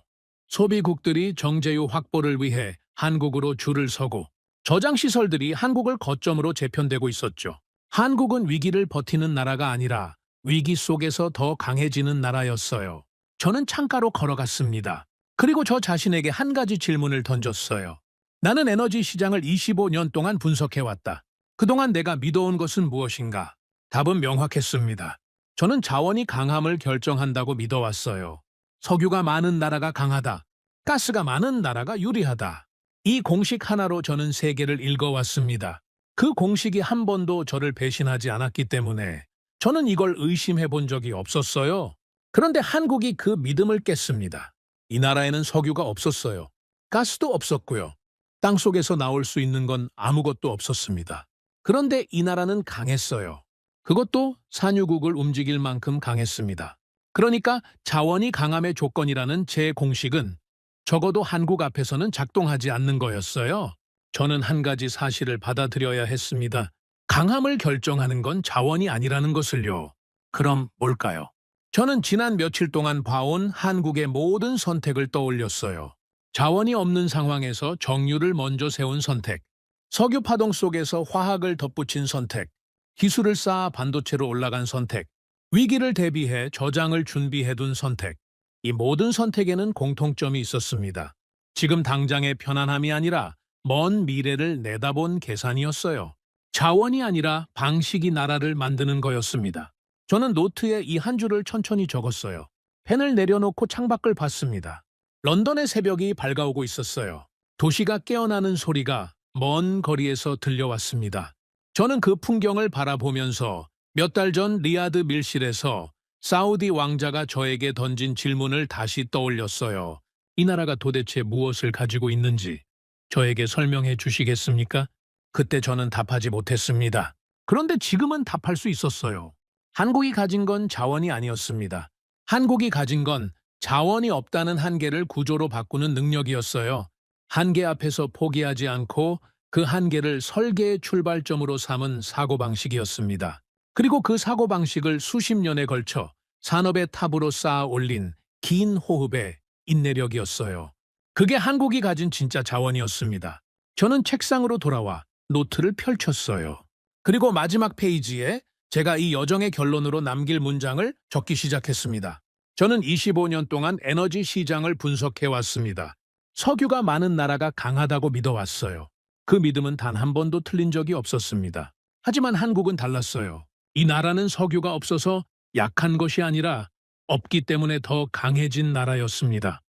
소비국들이 정제유 확보를 위해 한국으로 줄을 서고 저장시설들이 한국을 거점으로 재편되고 있었죠. 한국은 위기를 버티는 나라가 아니라 위기 속에서 더 강해지는 나라였어요. 저는 창가로 걸어갔습니다. 그리고 저 자신에게 한 가지 질문을 던졌어요. 나는 에너지 시장을 25년 동안 분석해왔다. 그동안 내가 믿어온 것은 무엇인가? 답은 명확했습니다. 저는 자원이 강함을 결정한다고 믿어왔어요. 석유가 많은 나라가 강하다. 가스가 많은 나라가 유리하다. 이 공식 하나로 저는 세계를 읽어왔습니다. 그 공식이 한 번도 저를 배신하지 않았기 때문에 저는 이걸 의심해 본 적이 없었어요. 그런데 한국이 그 믿음을 깼습니다. 이 나라에는 석유가 없었어요. 가스도 없었고요. 땅속에서 나올 수 있는 건 아무것도 없었습니다. 그런데 이 나라는 강했어요. 그것도 산유국을 움직일 만큼 강했습니다. 그러니까 자원이 강함의 조건이라는 제 공식은 적어도 한국 앞에서는 작동하지 않는 거였어요. 저는 한 가지 사실을 받아들여야 했습니다. 강함을 결정하는 건 자원이 아니라는 것을요. 그럼 뭘까요? 저는 지난 며칠 동안 봐온 한국의 모든 선택을 떠올렸어요. 자원이 없는 상황에서 정유를 먼저 세운 선택, 석유 파동 속에서 화학을 덧붙인 선택, 기술을 쌓아 반도체로 올라간 선택, 위기를 대비해 저장을 준비해둔 선택. 이 모든 선택에는 공통점이 있었습니다. 지금 당장의 편안함이 아니라 먼 미래를 내다본 계산이었어요. 자원이 아니라 방식이 나라를 만드는 거였습니다. 저는 노트에 이 한 줄을 천천히 적었어요. 펜을 내려놓고 창밖을 봤습니다. 런던의 새벽이 밝아오고 있었어요. 도시가 깨어나는 소리가 먼 거리에서 들려왔습니다. 저는 그 풍경을 바라보면서 몇 달 전 리야드 밀실에서 사우디 왕자가 저에게 던진 질문을 다시 떠올렸어요. 이 나라가 도대체 무엇을 가지고 있는지 저에게 설명해 주시겠습니까? 그때 저는 답하지 못했습니다. 그런데 지금은 답할 수 있었어요. 한국이 가진 건 자원이 아니었습니다. 한국이 가진 건 자원이 없다는 한계를 구조로 바꾸는 능력이었어요. 한계 앞에서 포기하지 않고 그 한계를 설계의 출발점으로 삼은 사고방식이었습니다. 그리고 그 사고방식을 수십 년에 걸쳐 산업의 탑으로 쌓아 올린 긴 호흡의 인내력이었어요. 그게 한국이 가진 진짜 자원이었습니다. 저는 책상으로 돌아와 노트를 펼쳤어요. 그리고 마지막 페이지에 제가 이 여정의 결론으로 남길 문장을 적기 시작했습니다. 저는 25년 동안 에너지 시장을 분석해왔습니다. 석유가 많은 나라가 강하다고 믿어왔어요. 그 믿음은 단 한 번도 틀린 적이 없었습니다. 하지만 한국은 달랐어요. 이 나라는 석유가 없어서 약한 것이 아니라 없기 때문에 더 강해진 나라였습니다.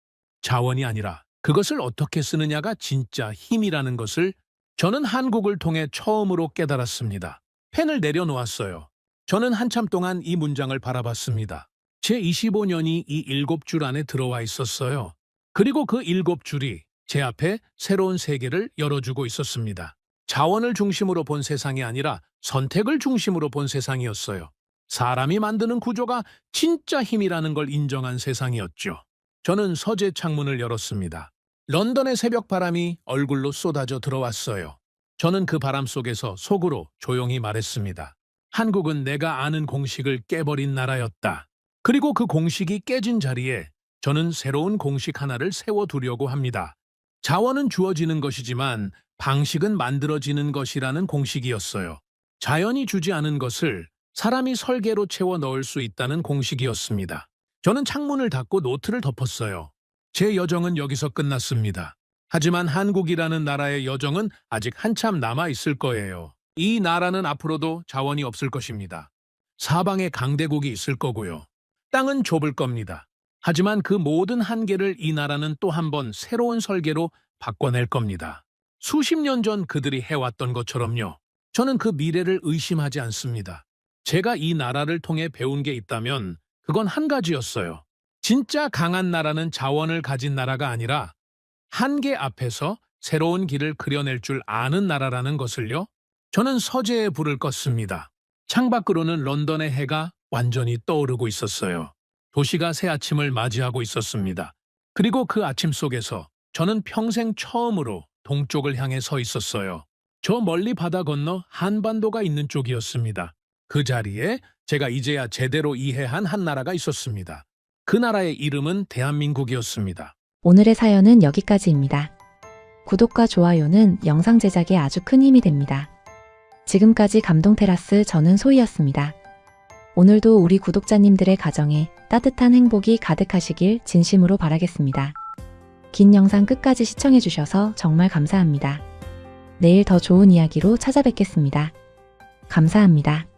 자원이 아니라 그것을 어떻게 쓰느냐가 진짜 힘이라는 것을 저는 한국을 통해 처음으로 깨달았습니다. 펜을 내려놓았어요. 저는 한참 동안 이 문장을 바라봤습니다. 제 25년이 이 7줄 안에 들어와 있었어요. 그리고 그 7줄이 제 앞에 새로운 세계를 열어주고 있었습니다. 자원을 중심으로 본 세상이 아니라 선택을 중심으로 본 세상이었어요. 사람이 만드는 구조가 진짜 힘이라는 걸 인정한 세상이었죠. 저는 서재 창문을 열었습니다. 런던의 새벽 바람이 얼굴로 쏟아져 들어왔어요. 저는 그 바람 속에서 속으로 조용히 말했습니다. 한국은 내가 아는 공식을 깨버린 나라였다. 그리고 그 공식이 깨진 자리에 저는 새로운 공식 하나를 세워두려고 합니다. 자원은 주어지는 것이지만 방식은 만들어지는 것이라는 공식이었어요. 자연이 주지 않은 것을 사람이 설계로 채워 넣을 수 있다는 공식이었습니다. 저는 창문을 닫고 노트를 덮었어요. 제 여정은 여기서 끝났습니다. 하지만 한국이라는 나라의 여정은 아직 한참 남아 있을 거예요. 이 나라는 앞으로도 자원이 없을 것입니다. 사방에 강대국이 있을 거고요. 땅은 좁을 겁니다. 하지만 그 모든 한계를 이 나라는 또 한 번 새로운 설계로 바꿔낼 겁니다. 수십 년 전 그들이 해왔던 것처럼요. 저는 그 미래를 의심하지 않습니다. 제가 이 나라를 통해 배운 게 있다면 그건 한 가지였어요. 진짜 강한 나라는 자원을 가진 나라가 아니라 한계 앞에서 새로운 길을 그려낼 줄 아는 나라라는 것을요. 저는 서재에 불을 껐습니다. 창밖으로는 런던의 해가 완전히 떠오르고 있었어요. 도시가 새 아침을 맞이하고 있었습니다. 그리고 그 아침 속에서 저는 평생 처음으로 동쪽을 향해 서 있었어요. 저 멀리 바다 건너 한반도가 있는 쪽이었습니다. 그 자리에 제가 이제야 제대로 이해한 한 나라가 있었습니다. 그 나라의 이름은 대한민국이었습니다. 오늘의 사연은 여기까지입니다. 구독과 좋아요는 영상 제작에 아주 큰 힘이 됩니다. 지금까지 감동테라스 저는 소희였습니다. 오늘도 우리 구독자님들의 가정에 따뜻한 행복이 가득하시길 진심으로 바라겠습니다. 긴 영상 끝까지 시청해주셔서 정말 감사합니다. 내일 더 좋은 이야기로 찾아뵙겠습니다. 감사합니다.